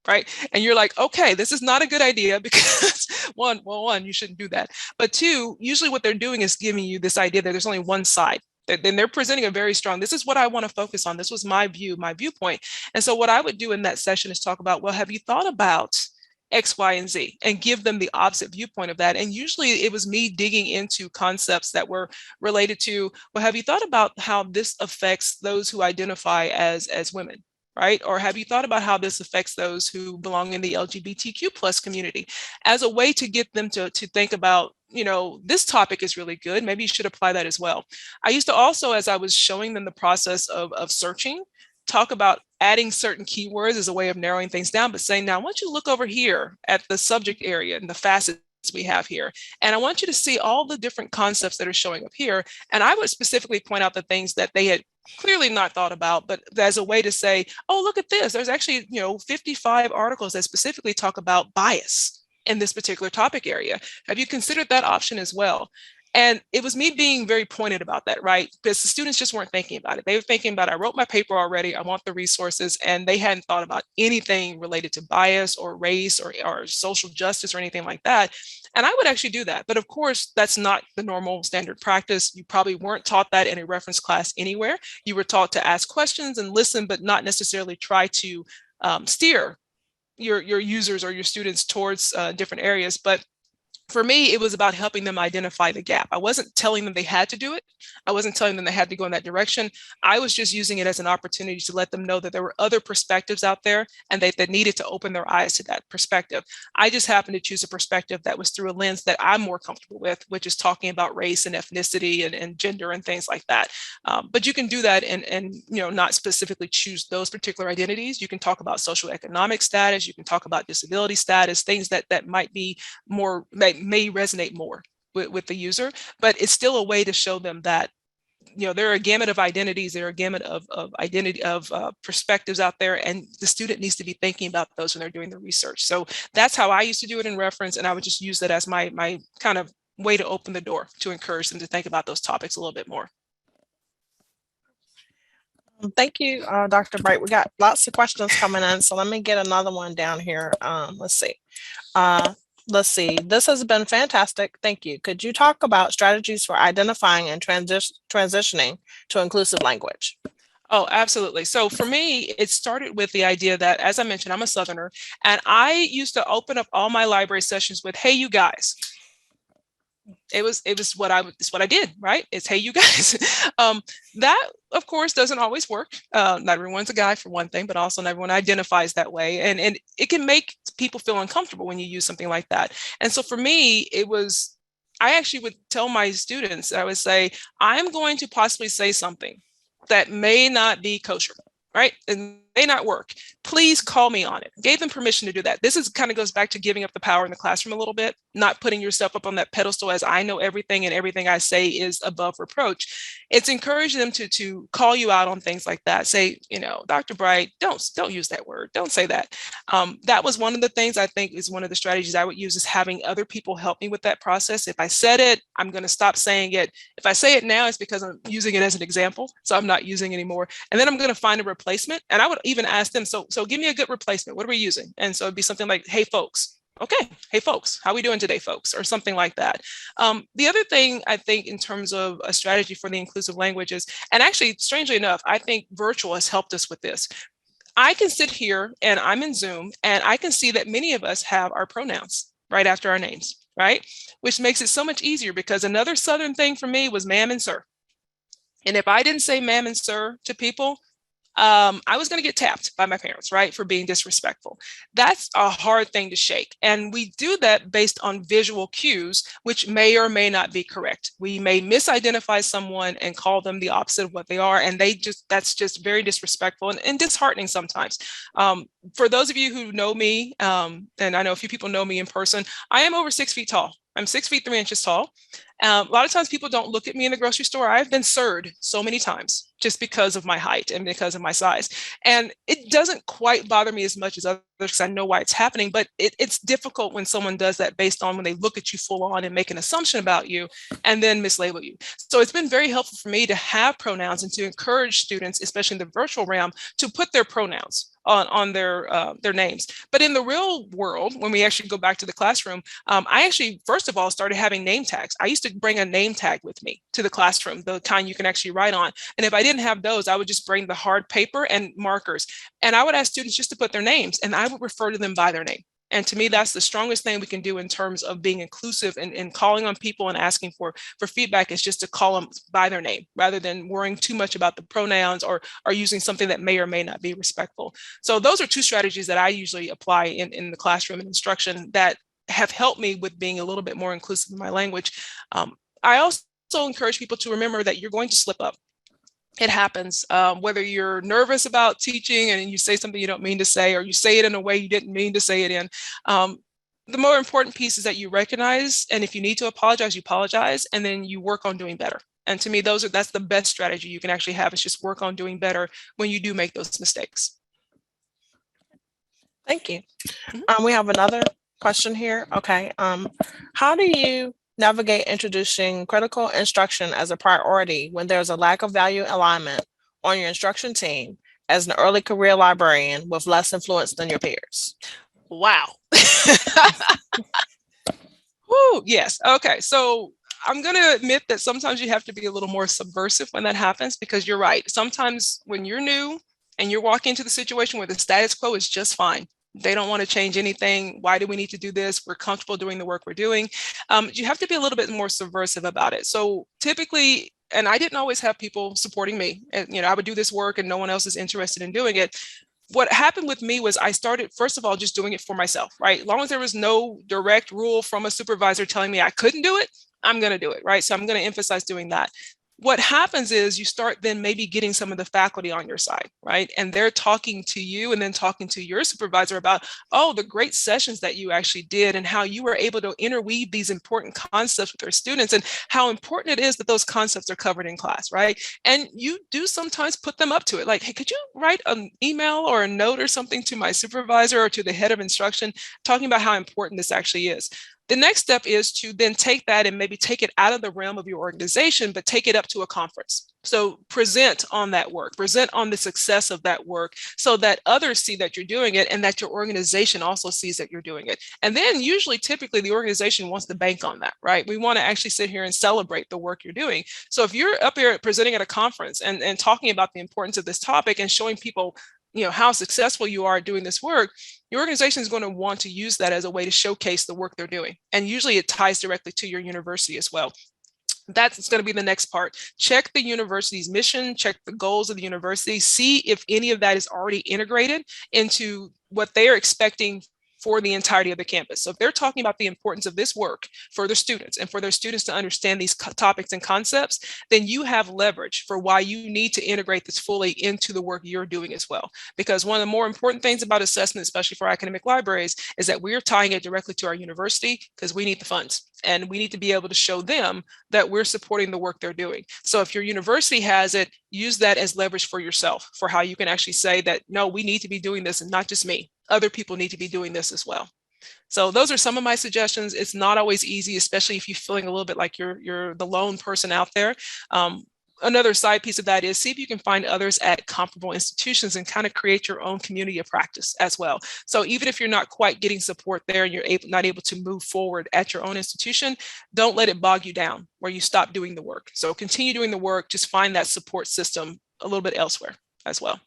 right? And you're like, okay, this is not a good idea, because one, you shouldn't do that. But 2, usually what they're doing is giving you this idea that there's only one side. Then they're presenting a very strong, this is what I want to focus on. This was my view, my viewpoint. And so what I would do in that session is talk about, well, have you thought about X, Y, and Z, and give them the opposite viewpoint of that. And usually it was me digging into concepts that were related to, well, have you thought about how this affects those who identify as women? Right? Or have you thought about how this affects those who belong in the LGBTQ plus community, as a way to get them to think about, you know, this topic is really good. Maybe you should apply that as well. I used to also, as I was showing them the process of searching, talk about adding certain keywords as a way of narrowing things down, but saying, now I want you to look over here at the subject area and the facets we have here. And I want you to see all the different concepts that are showing up here. And I would specifically point out the things that they had clearly not thought about, but as a way to say, oh, look at this. There's actually, 55 articles that specifically talk about bias in this particular topic area. Have you considered that option as well? And it was me being very pointed about that, right? Because the students just weren't thinking about it. They were thinking about, I wrote my paper already, I want the resources, and they hadn't thought about anything related to bias or race or social justice or anything like that. And I would actually do that. But of course, that's not the normal standard practice. You probably weren't taught that in a reference class anywhere. You were taught to ask questions and listen, but not necessarily try to steer your users or your students towards different areas. But for me, it was about helping them identify the gap. I wasn't telling them they had to do it. I wasn't telling them they had to go in that direction. I was just using it as an opportunity to let them know that there were other perspectives out there and they needed to open their eyes to that perspective. I just happened to choose a perspective that was through a lens that I'm more comfortable with, which is talking about race and ethnicity and gender and things like that. But you can do that and not specifically choose those particular identities. You can talk about social economic status. You can talk about disability status, things that might be more, may resonate more with the user, but it's still a way to show them that there are a gamut of identities, there are a gamut of perspectives out there, and the student needs to be thinking about those when they're doing the research. So that's how I used to do it in reference, and I would just use that as my kind of way to open the door to encourage them to think about those topics a little bit more. Thank you, Dr. Bright. We got lots of questions coming in, so let me get another one down here. Let's see. This has been fantastic. Thank you. Could you talk about strategies for identifying and transitioning to inclusive language? Oh, absolutely. So for me, it started with the idea that, as I mentioned, I'm a Southerner, and I used to open up all my library sessions with, "Hey, you guys." It's what I did, right? It's, "Hey, you guys." That, of course, doesn't always work. Not everyone's a guy, for one thing, but also not everyone identifies that way, and it can make people feel uncomfortable when you use something like that. And so for me, I actually would tell my students, I would say, "I'm going to possibly say something that may not be kosher, right? And may not work. Please call me on it." Gave them permission to do that. This is kind of goes back to giving up the power in the classroom a little bit, not putting yourself up on that pedestal as I know everything and everything I say is above reproach. It's encouraging them to call you out on things like that. Say, "Dr. Bright, don't use that word. Don't say that." That was one of the things I think is one of the strategies I would use, is having other people help me with that process. If I said it, I'm going to stop saying it. If I say it now, it's because I'm using it as an example, so I'm not using it anymore. And then I'm going to find a replacement. And I would even ask them, so give me a good replacement. What are we using? And so it'd be something like, "Hey, folks." "Okay, hey, folks, how we doing today, folks?" Or something like that. The other thing I think in terms of a strategy for the inclusive languages, and actually, strangely enough, I think virtual has helped us with this. I can sit here and I'm in Zoom and I can see that many of us have our pronouns right after our names, right? Which makes it so much easier, because another Southern thing for me was ma'am and sir. And if I didn't say ma'am and sir to people, I was going to get tapped by my parents, right, for being disrespectful. That's a hard thing to shake. And we do that based on visual cues, which may or may not be correct. We may misidentify someone and call them the opposite of what they are. And that's just very disrespectful and disheartening sometimes. For those of you who know me, and I know a few people know me in person, I am over 6 feet tall. I'm 6 feet 3 inches tall. A lot of times people don't look at me in the grocery store. I've been sirred so many times just because of my height and because of my size. And it doesn't quite bother me as much as others, because I know why it's happening, but it's difficult when someone does that based on when they look at you full on and make an assumption about you and then mislabel you. So it's been very helpful for me to have pronouns and to encourage students, especially in the virtual realm, to put their pronouns on their names. But in the real world, when we actually go back to the classroom, I actually, first of all, started having name tags. I used to bring a name tag with me to the classroom, the kind you can actually write on. And if I didn't have those, I would just bring the hard paper and markers. And I would ask students just to put their names, and I would refer to them by their name. And to me, that's the strongest thing we can do in terms of being inclusive and calling on people and asking for feedback, is just to call them by their name rather than worrying too much about the pronouns or using something that may or may not be respectful. So those are two strategies that I usually apply in the classroom and instruction that have helped me with being a little bit more inclusive in my language. I also encourage people to remember that you're going to slip up. It happens, whether you're nervous about teaching and you say something you don't mean to say, or you say it in a way you didn't mean to say it in. The more important piece is that you recognize, and if you need to apologize, you apologize, and then you work on doing better. And to me, that's the best strategy you can actually have, is just work on doing better when you do make those mistakes. Thank you. We have another question here. Okay. How do you navigate introducing critical instruction as a priority when there's a lack of value alignment on your instruction team as an early career librarian with less influence than your peers? Wow. Woo, yes. Okay. So I'm going to admit that sometimes you have to be a little more subversive when that happens, because you're right. Sometimes when you're new and you're walking into the situation where the status quo is just fine, they don't want to change anything. Why do we need to do this? We're comfortable doing the work we're doing. You have to be a little bit more subversive about it. So typically, and I didn't always have people supporting me, and I would do this work and no one else is interested in doing it. What happened with me was I started, first of all, just doing it for myself, right? As long as there was no direct rule from a supervisor telling me I couldn't do it, I'm going to do it, right? So I'm going to emphasize doing that. What happens is you start then maybe getting some of the faculty on your side, right? And they're talking to you and then talking to your supervisor about, oh, the great sessions that you actually did and how you were able to interweave these important concepts with their students and how important it is that those concepts are covered in class, right? And you do sometimes put them up to it. Like, hey, could you write an email or a note or something to my supervisor or to the head of instruction talking about how important this actually is? The next step is to then take that and maybe take it out of the realm of your organization, but take it up to a conference. So present on that work, present on the success of that work so that others see that you're doing it and that your organization also sees that you're doing it. And then usually, typically, the organization wants to bank on that, right? We want to actually sit here and celebrate the work you're doing. So if you're up here presenting at a conference and talking about the importance of this topic and showing people how successful you are doing this work, your organization is going to want to use that as a way to showcase the work they're doing. And usually it ties directly to your university as well. That's going to be the next part. Check the university's mission, check the goals of the university, see if any of that is already integrated into what they are expecting for the entirety of the campus. So if they're talking about the importance of this work for their students and for their students to understand these topics and concepts, then you have leverage for why you need to integrate this fully into the work you're doing as well. Because one of the more important things about assessment, especially for academic libraries, is that we're tying it directly to our university because we need the funds. And we need to be able to show them that we're supporting the work they're doing. So if your university has it, use that as leverage for yourself, for how you can actually say that, no, we need to be doing this and not just me. Other people need to be doing this as well. So those are some of my suggestions. It's not always easy, especially if you're feeling a little bit like you're the lone person out there. Another side piece of that is see if you can find others at comparable institutions and kind of create your own community of practice as well. So even if you're not quite getting support there and you're not able to move forward at your own institution, don't let it bog you down where you stop doing the work. So continue doing the work, just find that support system a little bit elsewhere as well.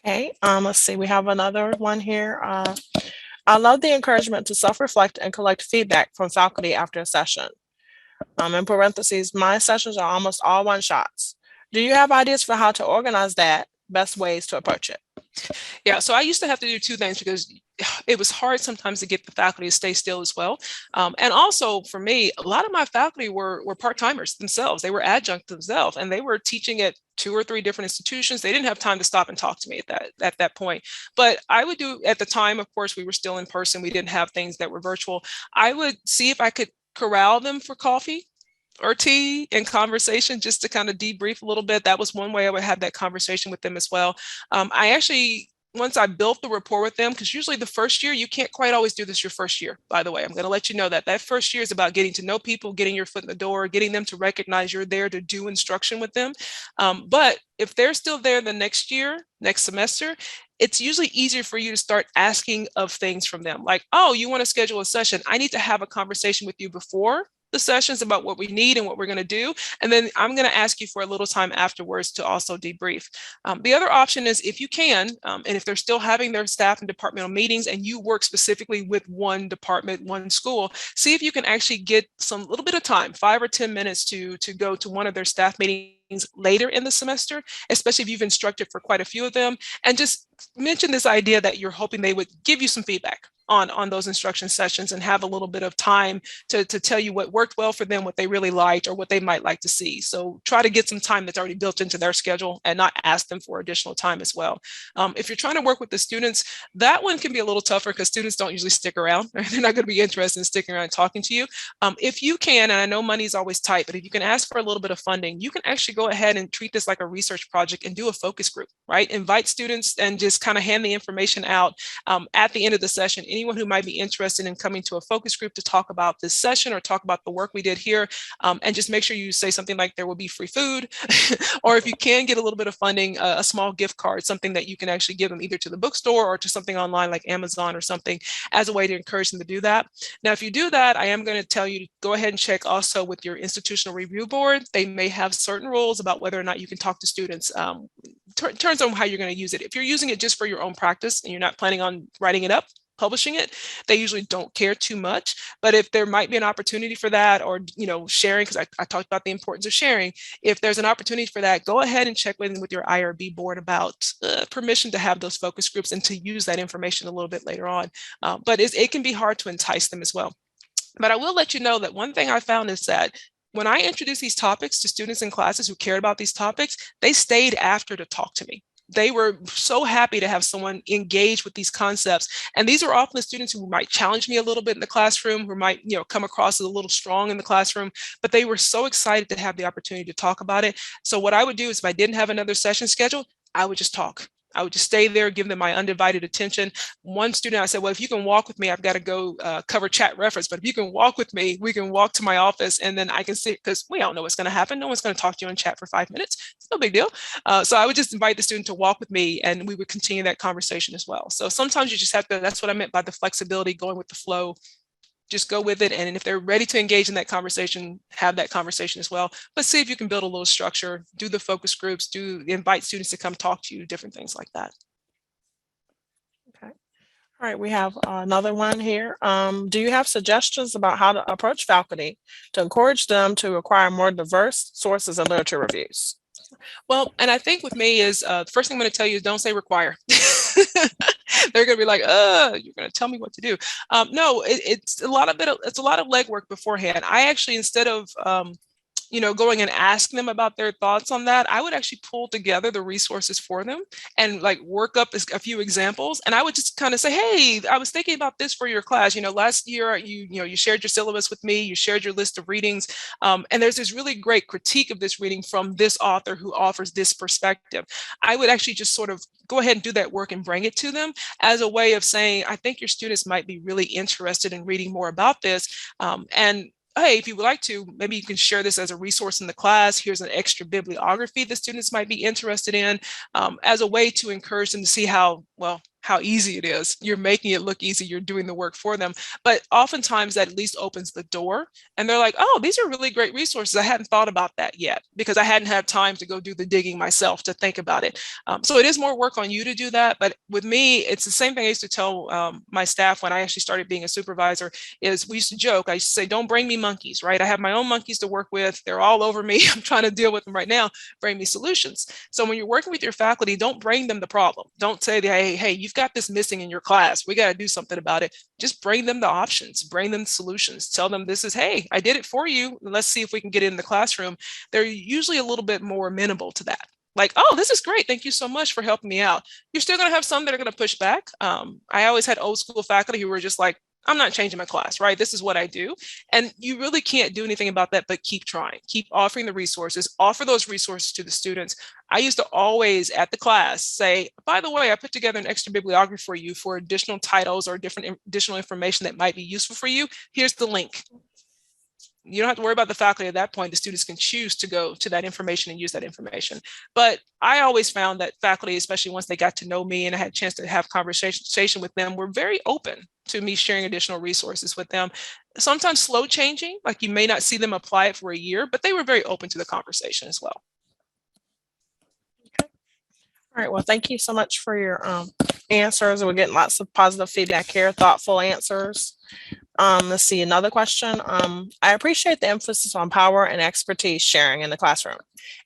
Okay, let's see, we have another one here. I love the encouragement to self-reflect and collect feedback from faculty after a session. In parentheses, my sessions are almost all one-shots. Do you have ideas for how to organize that, best ways to approach it? Yeah, so I used to have to do two things because it was hard sometimes to get the faculty to stay still as well. And also for me, a lot of my faculty were part-timers themselves. They were adjunct themselves and they were teaching at 2 or 3 different institutions. They didn't have time to stop and talk to me at that point. But I would do, at the time, of course, we were still in person. We didn't have things that were virtual. I would see if I could corral them for coffee or tea and conversation just to kind of debrief a little bit. That was one way I would have that conversation with them as well. I actually, once I built the rapport with them, because usually the first year, you can't quite always do this your first year, by the way. I'm going to let you know that first year is about getting to know people, getting your foot in the door, getting them to recognize you're there to do instruction with them. But if they're still there the next year, next semester, it's usually easier for you to start asking of things from them. Like, oh, you want to schedule a session? I need to have a conversation with you before the sessions about what we need and what we're going to do. And then I'm going to ask you for a little time afterwards to also debrief. The other option is if you can, and if they're still having their staff and departmental meetings and you work specifically with one department, one school, see if you can actually get some little bit of time, 5 or 10 minutes to go to one of their staff meetings later in the semester, especially if you've instructed for quite a few of them, and just mention this idea that you're hoping they would give you some feedback on those instruction sessions and have a little bit of time to tell you what worked well for them, what they really liked, or what they might like to see. So try to get some time that's already built into their schedule and not ask them for additional time as well. If you're trying to work with the students, that one can be a little tougher because students don't usually stick around. They're not going to be interested in sticking around and talking to you. If you can, and I know money is always tight, but if you can ask for a little bit of funding, you can actually go ahead and treat this like a research project and do a focus group, right? Invite students and just kind of hand the information out at the end of the session. Anyone who might be interested in coming to a focus group to talk about this session or talk about the work we did here, and just make sure you say something like there will be free food, or if you can get a little bit of funding, a small gift card, something that you can actually give them either to the bookstore or to something online like Amazon or something as a way to encourage them to do that. Now, if you do that, I am going to tell you to go ahead and check also with your institutional review board. They may have certain rules about whether or not you can talk to students. Turns on how you're going to use it. If you're using it just for your own practice and you're not planning on writing it up, publishing it, they usually don't care too much. But if there might be an opportunity for that, or sharing, because I talked about the importance of sharing, if there's an opportunity for that, go ahead and check with your IRB board about permission to have those focus groups and to use that information a little bit later on. But it can be hard to entice them as well. But I will let you know that one thing I found is that when I introduced these topics to students in classes who cared about these topics, they stayed after to talk to me. They were so happy to have someone engage with these concepts. And these are often the students who might challenge me a little bit in the classroom, who might, come across as a little strong in the classroom, but they were so excited to have the opportunity to talk about it. So what I would do is if I didn't have another session scheduled, I would just talk. I would just stay there, give them my undivided attention. One student, I said, well, if you can walk with me, I've got to go cover chat reference, but if you can walk with me, we can walk to my office and then I can see, because we all know what's going to happen. No one's going to talk to you in chat for 5 minutes. It's no big deal. So I would just invite the student to walk with me and we would continue that conversation as well. So sometimes you just have to, that's what I meant by the flexibility, going with the flow. Just go with it. And if they're ready to engage in that conversation, have that conversation as well. But see if you can build a little structure, do the focus groups, invite students to come talk to you, different things like that. Okay. All right, we have another one here. Do you have suggestions about how to approach faculty to encourage them to acquire more diverse sources and literature reviews? Well, and I think with me is the first thing I'm going to tell you is don't say require. They're going to be like, you're going to tell me what to do. No, it's a lot of legwork beforehand. I actually, instead of going and asking them about their thoughts on that, I would actually pull together the resources for them and like work up a few examples. And I would just kind of say, hey, I was thinking about this for your class. Last year, you shared your syllabus with me, you shared your list of readings. And there's this really great critique of this reading from this author who offers this perspective. I would actually just sort of go ahead and do that work and bring it to them as a way of saying, I think your students might be really interested in reading more about this. And hey, if you would like to, maybe you can share this as a resource in the class. Here's an extra bibliography the students might be interested in, as a way to encourage them to see how easy it is. You're making it look easy. You're doing the work for them. But oftentimes that at least opens the door and they're like, oh, these are really great resources. I hadn't thought about that yet because I hadn't had time to go do the digging myself to think about it. So it is more work on you to do that. But with me, it's the same thing I used to tell my staff when I actually started being a supervisor is we used to joke. I used to say, don't bring me monkeys, right? I have my own monkeys to work with. They're all over me. I'm trying to deal with them right now. Bring me solutions. So when you're working with your faculty, don't bring them the problem. Don't say, hey, you've got this missing in your class. We got to do something about it. Just bring them the options, bring them solutions, tell them this is, hey, I did it for you. Let's see if we can get it in the classroom. They're usually a little bit more amenable to that. Like, oh, this is great. Thank you so much for helping me out. You're still going to have some that are going to push back. I always had old school faculty who were just like, I'm not changing my class, right? This is what I do. And you really can't do anything about that, but keep trying, keep offering the resources, offer those resources to the students. I used to always at the class say, by the way, I put together an extra bibliography for you for additional titles or different additional information that might be useful for you. Here's the link. You don't have to worry about the faculty at that point. The students can choose to go to that information and use that information. But I always found that faculty, especially once they got to know me and I had a chance to have conversation with them, were very open to me sharing additional resources with them. Sometimes slow changing, like you may not see them apply it for a year, but they were very open to the conversation as well. Okay. All right, well, thank you so much for your answers. We're getting lots of positive feedback here, thoughtful answers. Let's see, another question. I appreciate the emphasis on power and expertise sharing in the classroom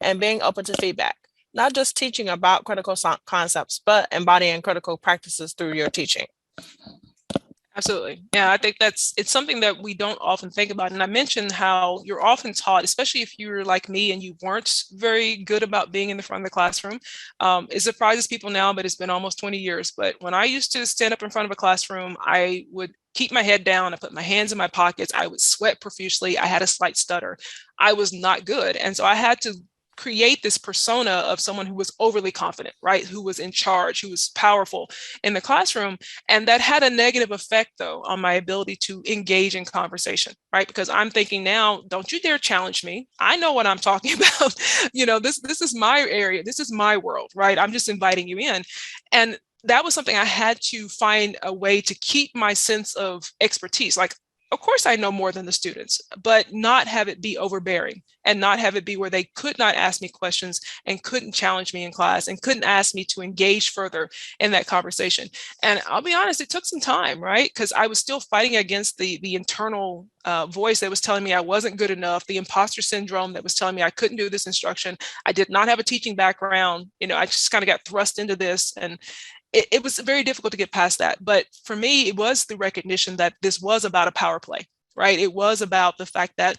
and being open to feedback, not just teaching about critical concepts, but embodying critical practices through your teaching. Absolutely. Yeah, I think it's something that we don't often think about. And I mentioned how you're often taught, especially if you're like me and you weren't very good about being in the front of the classroom. It surprises people now, but it's been almost 20 years. But when I used to stand up in front of a classroom, I would keep my head down. I put my hands in my pockets. I would sweat profusely. I had a slight stutter. I was not good. And so I had to create this persona of someone who was overly confident, right? Who was in charge, who was powerful in the classroom. And that had a negative effect, though, on my ability to engage in conversation, right? Because I'm thinking now, don't you dare challenge me. I know what I'm talking about. This is my area. This is my world, right? I'm just inviting you in. And that was something I had to find a way to keep my sense of expertise. Like, of course, I know more than the students, but not have it be overbearing and not have it be where they could not ask me questions and couldn't challenge me in class and couldn't ask me to engage further in that conversation. And I'll be honest, it took some time, right? Because I was still fighting against the internal voice that was telling me I wasn't good enough, the imposter syndrome that was telling me I couldn't do this instruction. I did not have a teaching background. I just kind of got thrust into this. And it was very difficult to get past that. But for me, it was the recognition that this was about a power play, right? It was about the fact that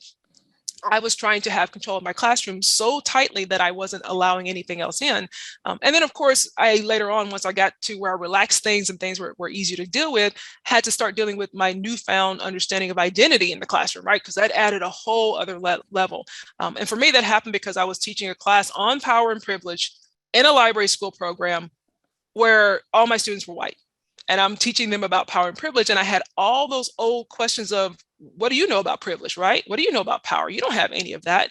I was trying to have control of my classroom so tightly that I wasn't allowing anything else in. And then, of course, I later on, once I got to where I relaxed things and things were easier to deal with, had to start dealing with my newfound understanding of identity in the classroom, right? Because that added a whole other level. And for me, that happened because I was teaching a class on power and privilege in a library school program where all my students were white. And I'm teaching them about power and privilege. And I had all those old questions of, what do you know about privilege, right? What do you know about power? You don't have any of that.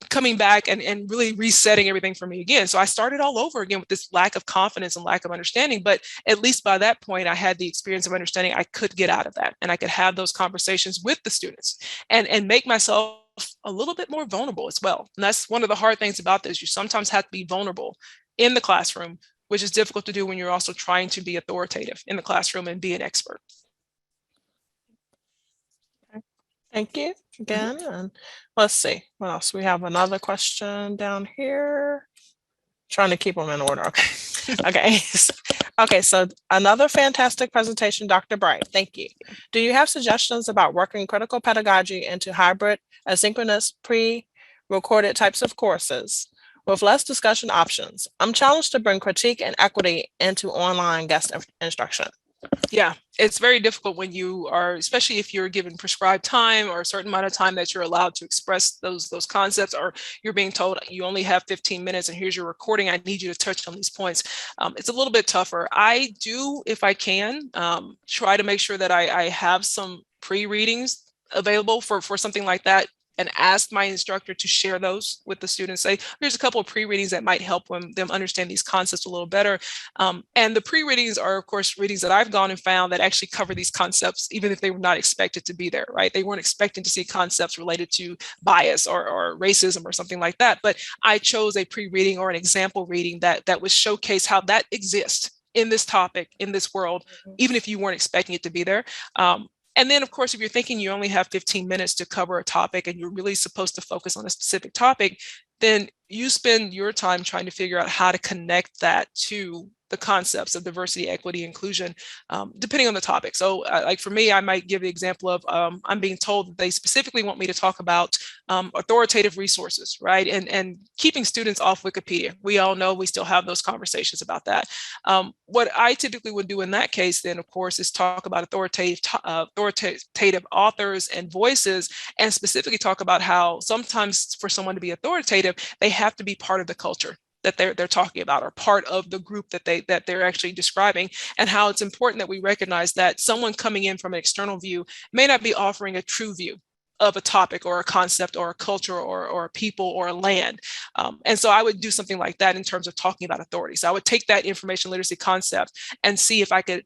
Coming back and really resetting everything for me again. So I started all over again with this lack of confidence and lack of understanding. But at least by that point, I had the experience of understanding I could get out of that. And I could have those conversations with the students and make myself a little bit more vulnerable as well. And that's one of the hard things about this. You sometimes have to be vulnerable in the classroom, which is difficult to do when you're also trying to be authoritative in the classroom and be an expert. Thank you again. And let's see what else. We have another question down here. Trying to keep them in order. Okay. Okay. Okay. So another fantastic presentation, Dr. Bright. Thank you. Do you have suggestions about working critical pedagogy into hybrid, asynchronous, pre-recorded types of courses with less discussion options? I'm challenged to bring critique and equity into online guest instruction. Yeah, it's very difficult when you are, especially if you're given prescribed time or a certain amount of time that you're allowed to express those concepts, or you're being told you only have 15 minutes and here's your recording. I need you to touch on these points. It's a little bit tougher. I do, if I can, try to make sure that I have some pre-readings available for something like that, and ask my instructor to share those with the students. Say, here's a couple of pre-readings that might help them understand these concepts a little better. And the pre-readings are, of course, readings that I've gone and found that actually cover these concepts, even if they were not expected to be there, right? They weren't expecting to see concepts related to bias or racism or something like that. But I chose a pre-reading or an example reading that would showcase how that exists in this topic, in this world, even if you weren't expecting it to be there. And then, of course, if you're thinking you only have 15 minutes to cover a topic and you're really supposed to focus on a specific topic, then you spend your time trying to figure out how to connect that to the concepts of diversity, equity, inclusion, depending on the topic. So like for me, I might give the example of I'm being told that they specifically want me to talk about authoritative resources, right? And keeping students off Wikipedia. We all know we still have those conversations about that. What I typically would do in that case then, of course, is talk about authoritative authors and voices, and specifically talk about how sometimes for someone to be authoritative, they have to be part of the culture that they're talking about, or part of the group that they're actually describing, and how it's important that we recognize that someone coming in from an external view may not be offering a true view of a topic or a concept or a culture or a people or a land. And so I would do something like that in terms of talking about authority. So I would take that information literacy concept and see if I could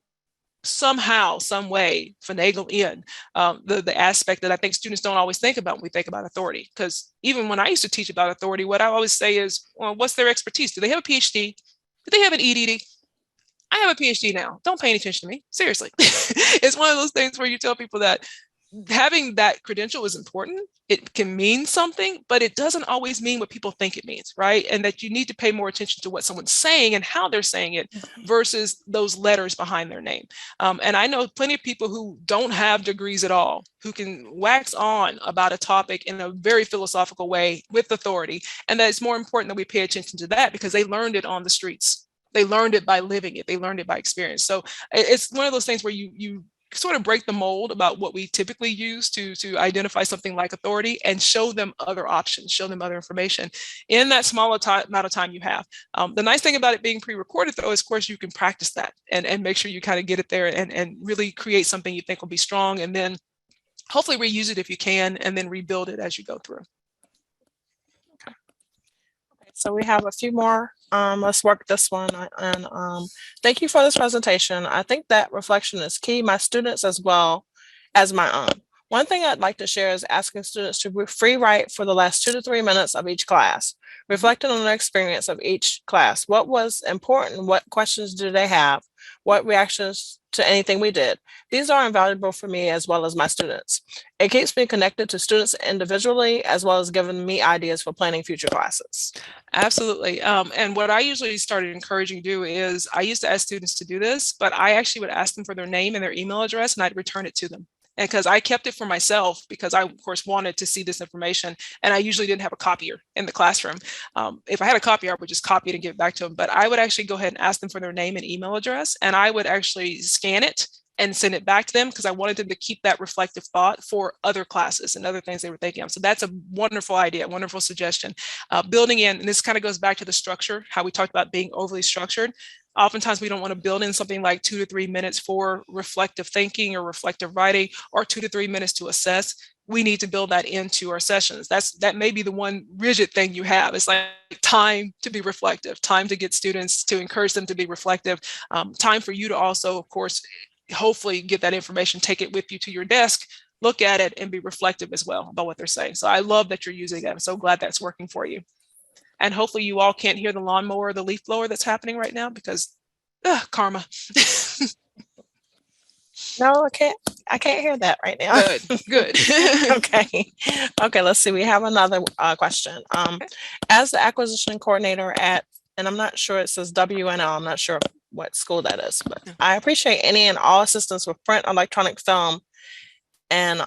somehow, some way finagle in the aspect that I think students don't always think about when we think about authority. Because even when I used to teach about authority, what I always say is, well, what's their expertise? Do they have a PhD? Do they have an EDD? I have a PhD now. Don't pay any attention to me. Seriously. It's one of those things where you tell people that having that credential is important. It can mean something, but it doesn't always mean what people think it means, right? And that you need to pay more attention to what someone's saying and how they're saying it versus those letters behind their name. And I know plenty of people who don't have degrees at all, who can wax on about a topic in a very philosophical way with authority. And that it's more important that we pay attention to that because they learned it on the streets. They learned it by living it. They learned it by experience. So it's one of those things where you sort of break the mold about what we typically use to identify something like authority and show them other options, show them other information in that small amount of time you have. The nice thing about it being pre-recorded, though, is, of course, you can practice that and make sure you kind of get it there and really create something you think will be strong, and then hopefully reuse it if you can, and then rebuild it as you go through. Okay. So we have a few more. Let's work this one. And thank you for this presentation. I think that reflection is key. My students as well as my own. One thing I'd like to share is asking students to free write for the last 2 to 3 minutes of each class, reflecting on their experience of each class. What was important? What questions do they have? What reactions to anything we did? These are invaluable for me as well as my students. It keeps me connected to students individually, as well as giving me ideas for planning future classes. Absolutely. And what I usually started encouraging to do is I used to ask students to do this, but I actually would ask them for their name and their email address, and I'd return it to them. And because I kept it for myself, because I, of course, wanted to see this information, and I usually didn't have a copier in the classroom. If I had a copier, I would just copy it and give it back to them. But I would actually go ahead and ask them for their name and email address, and I would actually scan it and send it back to them because I wanted them to keep that reflective thought for other classes and other things they were thinking of. So that's a wonderful idea, wonderful suggestion. Building in, and this kind of goes back to the structure, how we talked about being overly structured. Oftentimes we don't want to build in something like 2 to 3 minutes for reflective thinking or reflective writing, or 2 to 3 minutes to assess. We need to build that into our sessions. That may be the one rigid thing you have. It's like time to be reflective, time to get students, to encourage them to be reflective, time for you to also, of course, hopefully get that information, take it with you to your desk, look at it, and be reflective as well about what they're saying. So I love that you're using that. I'm so glad that's working for you. And hopefully you all can't hear the lawnmower or the leaf blower that's happening right now because karma. No, I can't hear that right now. Good. Okay, let's see. We have another question. As the acquisition coordinator at, and I'm not sure, it says WNL, I'm not sure what school that is, but I appreciate any and all assistance with print, electronic film, and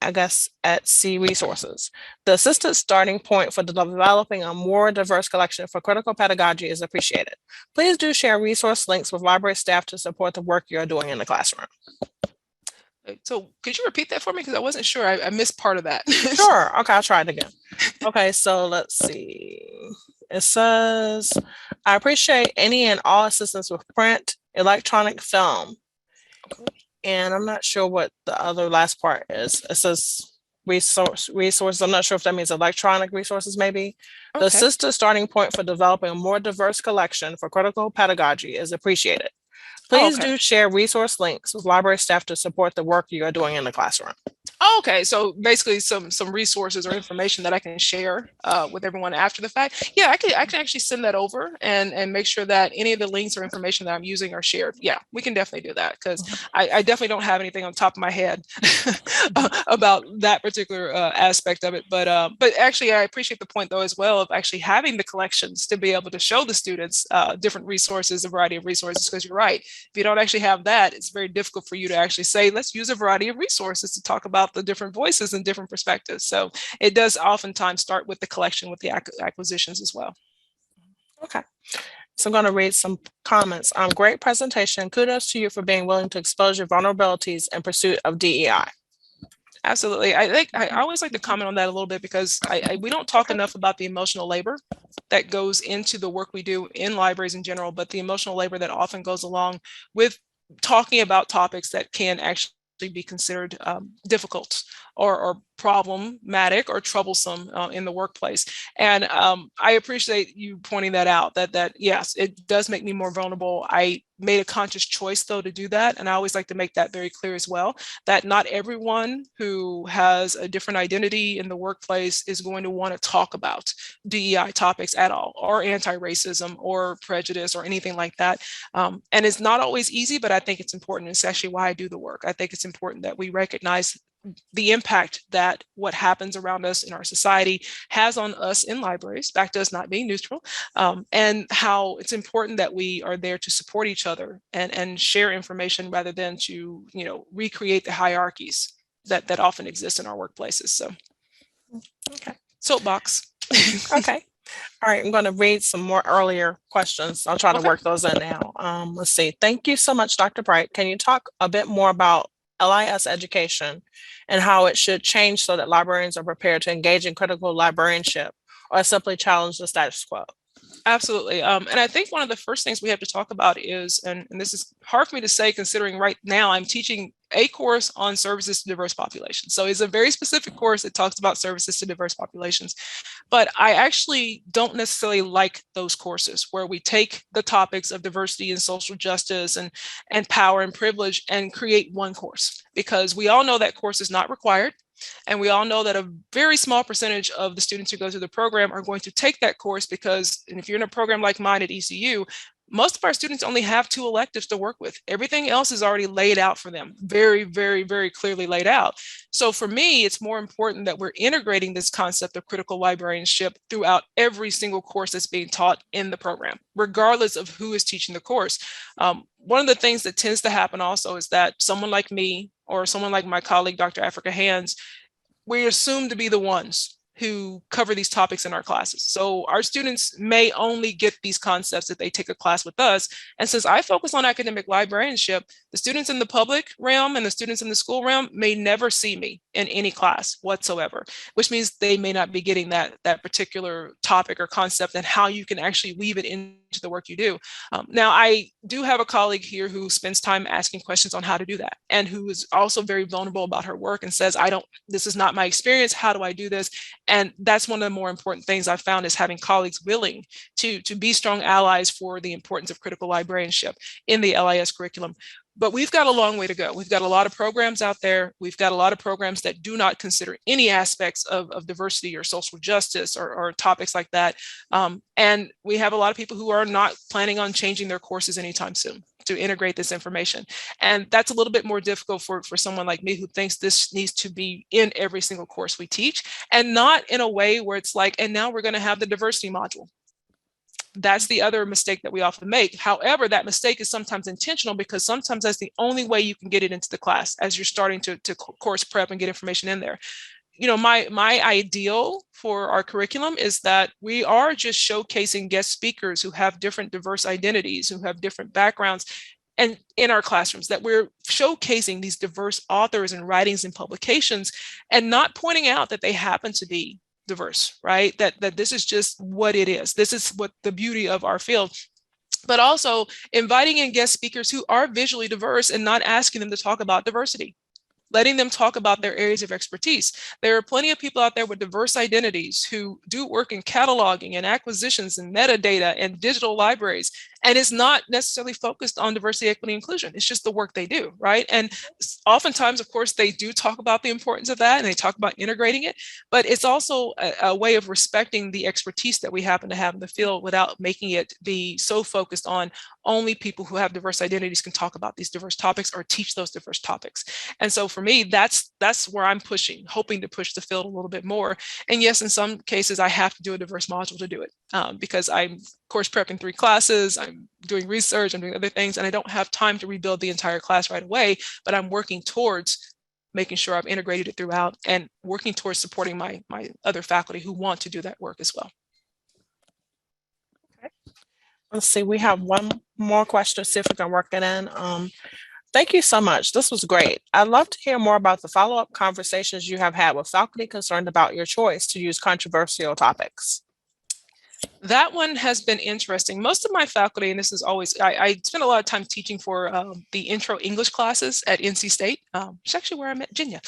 I guess at C resources. The assisted starting point for developing a more diverse collection for critical pedagogy is appreciated. Please do share resource links with library staff to support the work you're doing in the classroom. So could you repeat that for me? Because I wasn't sure. I missed part of that. Sure. Okay, I'll try it again. Okay, so let's see. It says, I appreciate any and all assistance with print, electronic film. And I'm not sure what the other last part is. It says resources. I'm not sure if that means electronic resources, maybe. The assisted starting point for developing a more diverse collection for critical pedagogy is appreciated. Please do share resource links with library staff to support the work you are doing in the classroom. Okay, so basically some resources or information that I can share with everyone after the fact. Yeah, I can actually send that over and make sure that any of the links or information that I'm using are shared. Yeah, we can definitely do that because I definitely don't have anything on top of my head about that particular aspect of it. But actually, I appreciate the point though as well of actually having the collections to be able to show the students different resources, a variety of resources. Because you're right, if you don't actually have that, it's very difficult for you to actually say, let's use a variety of resources to talk about the different voices and different perspectives. So it does oftentimes start with the collection, with the acquisitions as well. Okay. So I'm going to read some comments. Great presentation. Kudos to you for being willing to expose your vulnerabilities in pursuit of DEI. Absolutely. I always like to comment on that a little bit because we don't talk enough about the emotional labor that goes into the work we do in libraries in general, but the emotional labor that often goes along with talking about topics that can actually be considered difficult or problematic or troublesome in the workplace. And I appreciate you pointing that out, that yes, it does make me more vulnerable. I made a conscious choice though to do that. And I always like to make that very clear as well, that not everyone who has a different identity in the workplace is going to want to talk about DEI topics at all, or anti-racism or prejudice or anything like that. And it's not always easy, but I think it's important. It's actually why I do the work. I think it's important that we recognize the impact that what happens around us in our society has on us in libraries, back to us not being neutral, and how it's important that we are there to support each other and share information rather than to, recreate the hierarchies that often exist in our workplaces. So, okay. Soapbox. Okay. All right, I'm going to read some more earlier questions. I'll try to work those in now. Let's see. Thank you so much, Dr. Bright. Can you talk a bit more about LIS education and how it should change so that librarians are prepared to engage in critical librarianship or simply challenge the status quo? Absolutely. And I think one of the first things we have to talk about is, and this is hard for me to say considering right now I'm teaching a course on services to diverse populations. So it's a very specific course that talks about services to diverse populations. But I actually don't necessarily like those courses where we take the topics of diversity and social justice and power and privilege and create one course, because we all know that course is not required. And we all know that a very small percentage of the students who go through the program are going to take that course because, and if you're in a program like mine at ECU, most of our students only have 2 electives to work with. Everything else is already laid out for them, very, very, very clearly laid out. So for me, it's more important that we're integrating this concept of critical librarianship throughout every single course that's being taught in the program, regardless of who is teaching the course. One of the things that tends to happen also is that someone like me or someone like my colleague, Dr. Africa Hands, we assume to be the ones who cover these topics in our classes. So our students may only get these concepts if they take a class with us. And since I focus on academic librarianship, the students in the public realm and the students in the school realm may never see me in any class whatsoever, which means they may not be getting that particular topic or concept and how you can actually weave it into the work you do. Now, I do have a colleague here who spends time asking questions on how to do that, and who is also very vulnerable about her work and says, this is not my experience, how do I do this? And that's one of the more important things I've found, is having colleagues willing to be strong allies for the importance of critical librarianship in the LIS curriculum. But we've got a long way to go. We've got a lot of programs out there. We've got a lot of programs that do not consider any aspects of diversity or social justice or topics like that. And we have a lot of people who are not planning on changing their courses anytime soon to integrate this information. And that's a little bit more difficult for someone like me, who thinks this needs to be in every single course we teach, and not in a way where it's like, and now we're going to have the diversity module. That's the other mistake that we often make. However, that mistake is sometimes intentional, because sometimes that's the only way you can get it into the class as you're starting to course prep and get information in there. You know, my ideal for our curriculum is that we are just showcasing guest speakers who have different diverse identities, who have different backgrounds, and in our classrooms, that we're showcasing these diverse authors and writings and publications, and not pointing out that they happen to be diverse, right? That this is just what it is. This is what the beauty of our field. But also inviting in guest speakers who are visually diverse and not asking them to talk about diversity, letting them talk about their areas of expertise. There are plenty of people out there with diverse identities who do work in cataloging and acquisitions and metadata and digital libraries. And it's not necessarily focused on diversity, equity, inclusion. It's just the work they do, right? And oftentimes, of course, they do talk about the importance of that, and they talk about integrating it, but it's also a way of respecting the expertise that we happen to have in the field without making it be so focused on only people who have diverse identities can talk about these diverse topics or teach those diverse topics. And so for me, that's where I'm hoping to push the field a little bit more. And yes, in some cases, I have to do a diverse module to do it, because I'm course prepping 3 classes, I'm doing research, I'm doing other things, and I don't have time to rebuild the entire class right away, but I'm working towards making sure I've integrated it throughout and working towards supporting my other faculty who want to do that work as well. Okay. Let's see, we have one more question, see if we can work it in. Thank you so much. This was great. I'd love to hear more about the follow-up conversations you have had with faculty concerned about your choice to use controversial topics. That one has been interesting. Most of my faculty, and this is always, I spent a lot of time teaching for the intro English classes at NC State, which is actually where I met Jinya.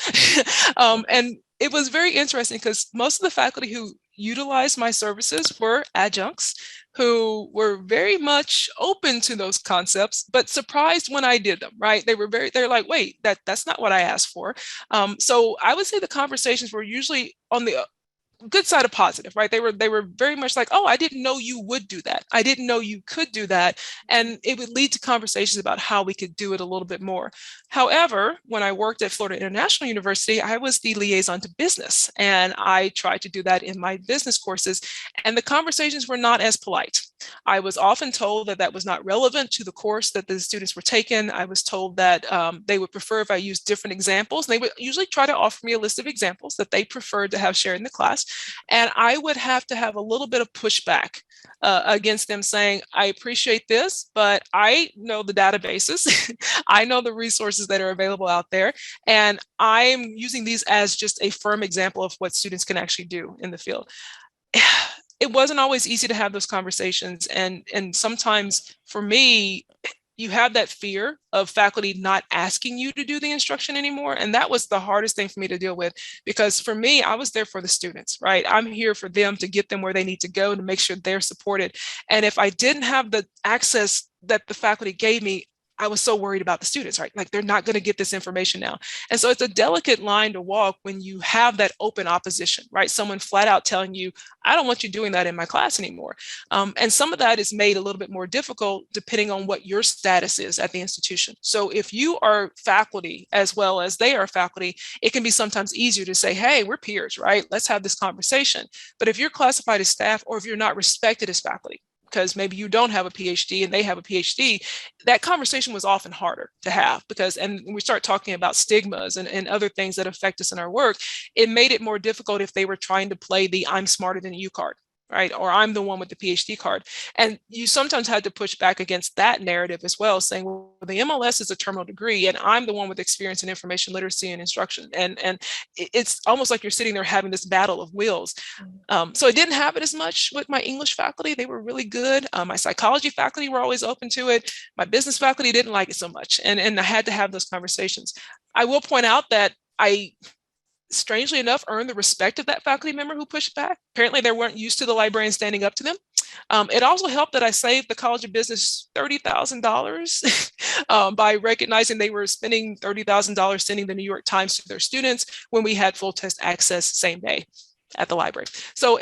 And it was very interesting because most of the faculty who utilized my services were adjuncts who were very much open to those concepts, but surprised when I did them, right? They're like, wait, that's not what I asked for. So I would say the conversations were usually on the good side of positive, right? They were very much like, oh, I didn't know you would do that. I didn't know you could do that. And it would lead to conversations about how we could do it a little bit more. However, when I worked at Florida International University, I was the liaison to business, and I tried to do that in my business courses, and the conversations were not as polite. I was often told that that was not relevant to the course that the students were taking. I was told that they would prefer if I used different examples. They would usually try to offer me a list of examples that they preferred to have shared in the class. And I would have to have a little bit of pushback against them saying, I appreciate this, but I know the databases. I know the resources that are available out there. And I'm using these as just a firm example of what students can actually do in the field. It wasn't always easy to have those conversations. And sometimes for me, you have that fear of faculty not asking you to do the instruction anymore. And that was the hardest thing for me to deal with, because for me, I was there for the students, right? I'm here for them to get them where they need to go, to make sure they're supported. And if I didn't have the access that the faculty gave me, I was so worried about the students, right? Like, they're not going to get this information now. And so it's a delicate line to walk when you have that open opposition, right? Someone flat out telling you, I don't want you doing that in my class anymore. And some of that is made a little bit more difficult depending on what your status is at the institution. So if you are faculty as well as they are faculty, it can be sometimes easier to say, hey, we're peers, right? Let's have this conversation. But if you're classified as staff, or if you're not respected as faculty, because maybe you don't have a PhD and they have a PhD, that conversation was often harder to have because, and we start talking about stigmas and other things that affect us in our work, it made it more difficult if they were trying to play the I'm smarter than you card, right? Or I'm the one with the PhD card. And you sometimes had to push back against that narrative as well, saying, well, the MLS is a terminal degree and I'm the one with experience in information literacy and instruction. And it's almost like you're sitting there having this battle of wills. So I didn't have it as much with my English faculty. They were really good. My psychology faculty were always open to it. My business faculty didn't like it so much. And I had to have those conversations. I will point out that I, strangely enough, earned the respect of that faculty member who pushed back. Apparently they weren't used to the librarian standing up to them. It also helped that I saved the College of Business $30,000 by recognizing they were spending $30,000 sending the New York Times to their students when we had full test access same day at the library. So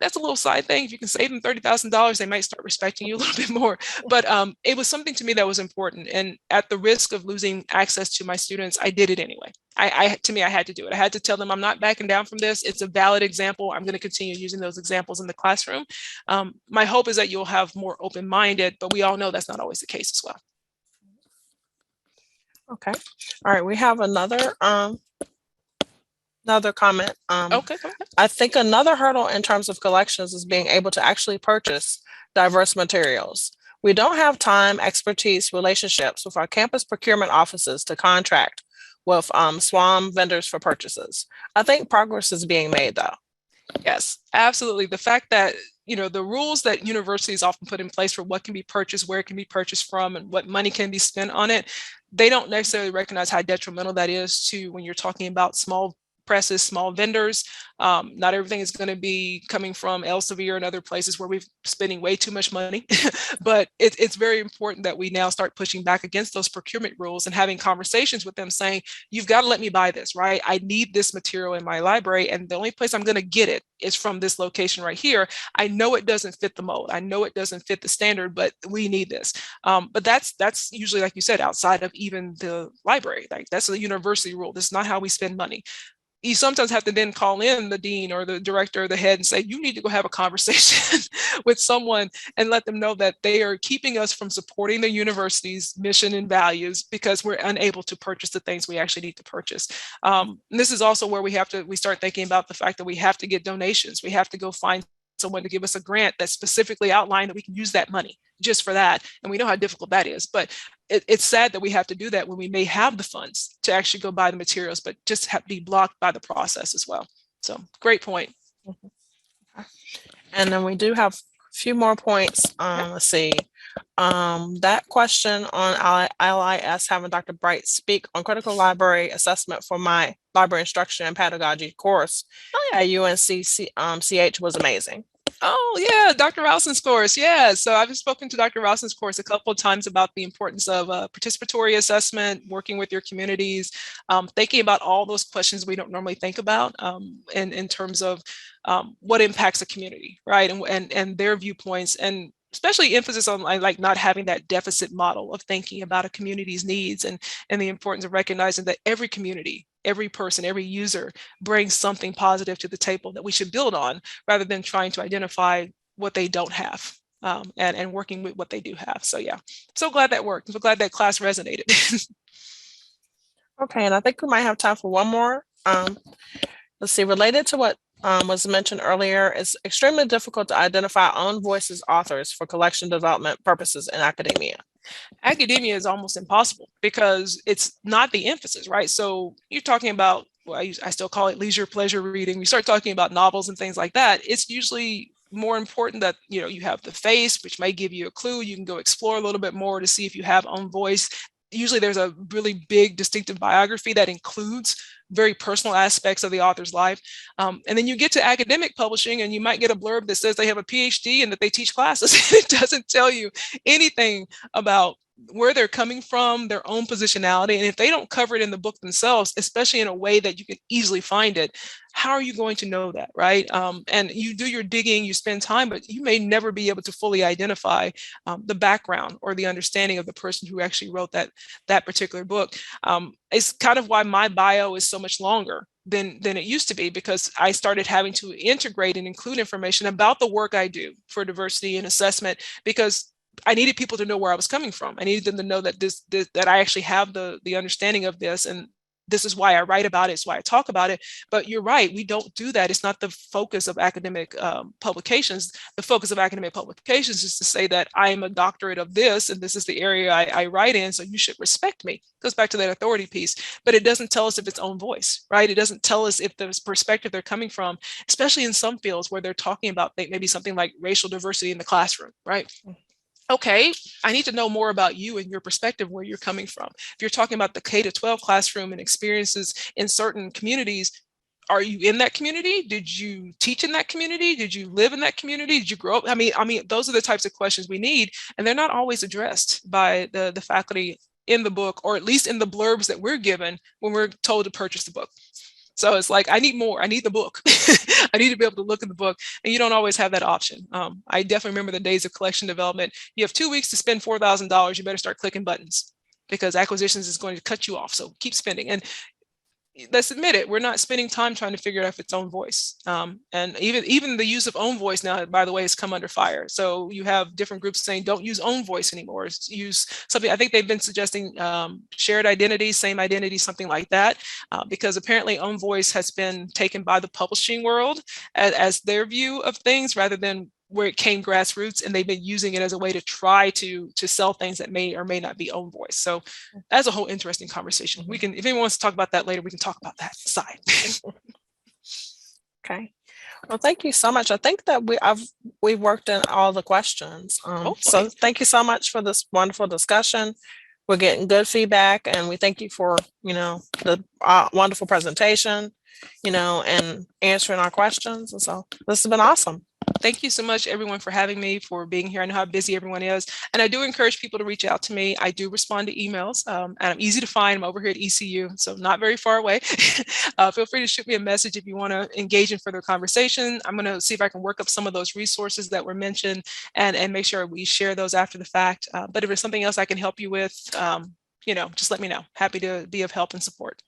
that's a little side thing. If you can save them $30,000, they might start respecting you a little bit more. But it was something to me that was important. And at the risk of losing access to my students, I did it anyway. To me, I had to do it. I had to tell them I'm not backing down from this. It's a valid example. I'm going to continue using those examples in the classroom. My hope is that you'll have more open-minded, but we all know that's not always the case as well. Okay. All right. We have another comment. Okay. I think another hurdle in terms of collections is being able to actually purchase diverse materials. We don't have time, expertise, relationships with our campus procurement offices to contract with SWAM vendors for purchases. I think progress is being made though. Yes, absolutely. The fact that, the rules that universities often put in place for what can be purchased, where it can be purchased from, and what money can be spent on it, they don't necessarily recognize how detrimental that is to when you're talking about small presses, small vendors. Not everything is going to be coming from Elsevier and other places where we're spending way too much money. But it's very important that we now start pushing back against those procurement rules and having conversations with them saying, you've got to let me buy this, right? I need this material in my library. And the only place I'm going to get it is from this location right here. I know it doesn't fit the mold. I know it doesn't fit the standard, but we need this. But that's usually, like you said, outside of even the library. Like that's a university rule. This is not how we spend money. You sometimes have to then call in the dean or the director or the head and say, you need to go have a conversation with someone and let them know that they are keeping us from supporting the university's mission and values because we're unable to purchase the things we actually need to purchase. And this is also where we start thinking about the fact that we have to get donations. We have to go find someone to give us a grant that specifically outlined that we can use that money just for that. And we know how difficult that is, but it's sad that we have to do that when we may have the funds to actually go buy the materials, but just have to be blocked by the process as well. So great point. And then we do have a few more points. Let's see. That question on LIS, having Dr. Bright speak on critical library assessment for my library instruction and pedagogy course at UNC-CH was amazing. Oh yeah, Dr. Rowson's course. Yeah, so I've spoken to Dr. Rowson's course a couple of times about the importance of participatory assessment, working with your communities, thinking about all those questions we don't normally think about in terms of what impacts a community, right? And their viewpoints, and especially emphasis on like not having that deficit model of thinking about a community's needs and the importance of recognizing that every community, every person, every user brings something positive to the table that we should build on rather than trying to identify what they don't have and working with what they do have. So yeah, so glad that worked. I'm so glad that class resonated. Okay, and I think we might have time for one more. Let's see, related to what was mentioned earlier, it's extremely difficult to identify our own voices authors for collection development purposes in academia. Academia is almost impossible because it's not the emphasis, right? So you're talking about, well, I still call it leisure pleasure reading. We start talking about novels and things like that. It's usually more important that you have the face, which may give you a clue. You can go explore a little bit more to see if you have own voice. Usually there's a really big distinctive biography that includes very personal aspects of the author's life. And then you get to academic publishing and you might get a blurb that says they have a PhD and that they teach classes. It doesn't tell you anything about where they're coming from, their own positionality. And if they don't cover it in the book themselves, especially in a way that you can easily find it, how are you going to know that, right? And you do your digging, you spend time, but you may never be able to fully identify the background or the understanding of the person who actually wrote that particular book. It's kind of why my bio is so much longer than it used to be, because I started having to integrate and include information about the work I do for diversity and assessment, because I needed people to know where I was coming from. I needed them to know that that I actually have the understanding of this, and this is why I write about it. It's why I talk about it. But you're right, we don't do that. It's not the focus of academic publications. The focus of academic publications is to say that I am a doctorate of this, and this is the area I write in, so you should respect me. It goes back to that authority piece, but it doesn't tell us if it's own voice, right? It doesn't tell us if the perspective they're coming from, especially in some fields where they're talking about maybe something like racial diversity in the classroom, right? Okay, I need to know more about you and your perspective, where you're coming from. If you're talking about the K-12 classroom and experiences in certain communities, are you in that community? Did you teach in that community? Did you live in that community? Did you grow up? I mean, those are the types of questions we need, and they're not always addressed by the faculty in the book, or at least in the blurbs that we're given when we're told to purchase the book. So it's like, I need more. I need the book. I need to be able to look in the book, and you don't always have that option. I definitely remember the days of collection development. You have 2 weeks to spend $4,000. You better start clicking buttons, because acquisitions is going to cut you off. So keep spending. And let's admit it, we're not spending time trying to figure out if it's own voice. And even the use of own voice now, by the way, has come under fire. So you have different groups saying, don't use own voice anymore. Use something. I think they've been suggesting shared identity, same identity, something like that, because apparently own voice has been taken by the publishing world as their view of things, rather than where it came grassroots, and they've been using it as a way to try to sell things that may or may not be own voice. So that's a whole interesting conversation. We can, if anyone wants to talk about that later, we can talk about that side. Okay. Well, thank you so much. I think that we've worked in all the questions. So thank you so much for this wonderful discussion. We're getting good feedback, and we thank you for, the wonderful presentation, and answering our questions. And so this has been awesome. Thank you so much, everyone, for having me, for being here. I know how busy everyone is, and I do encourage people to reach out to me. I do respond to emails, and I'm easy to find. I'm over here at ECU, so not very far away. Feel free to shoot me a message if you want to engage in further conversation. I'm going to see if I can work up some of those resources that were mentioned, and make sure we share those after the fact. But if there's something else I can help you with, just let me know. Happy to be of help and support.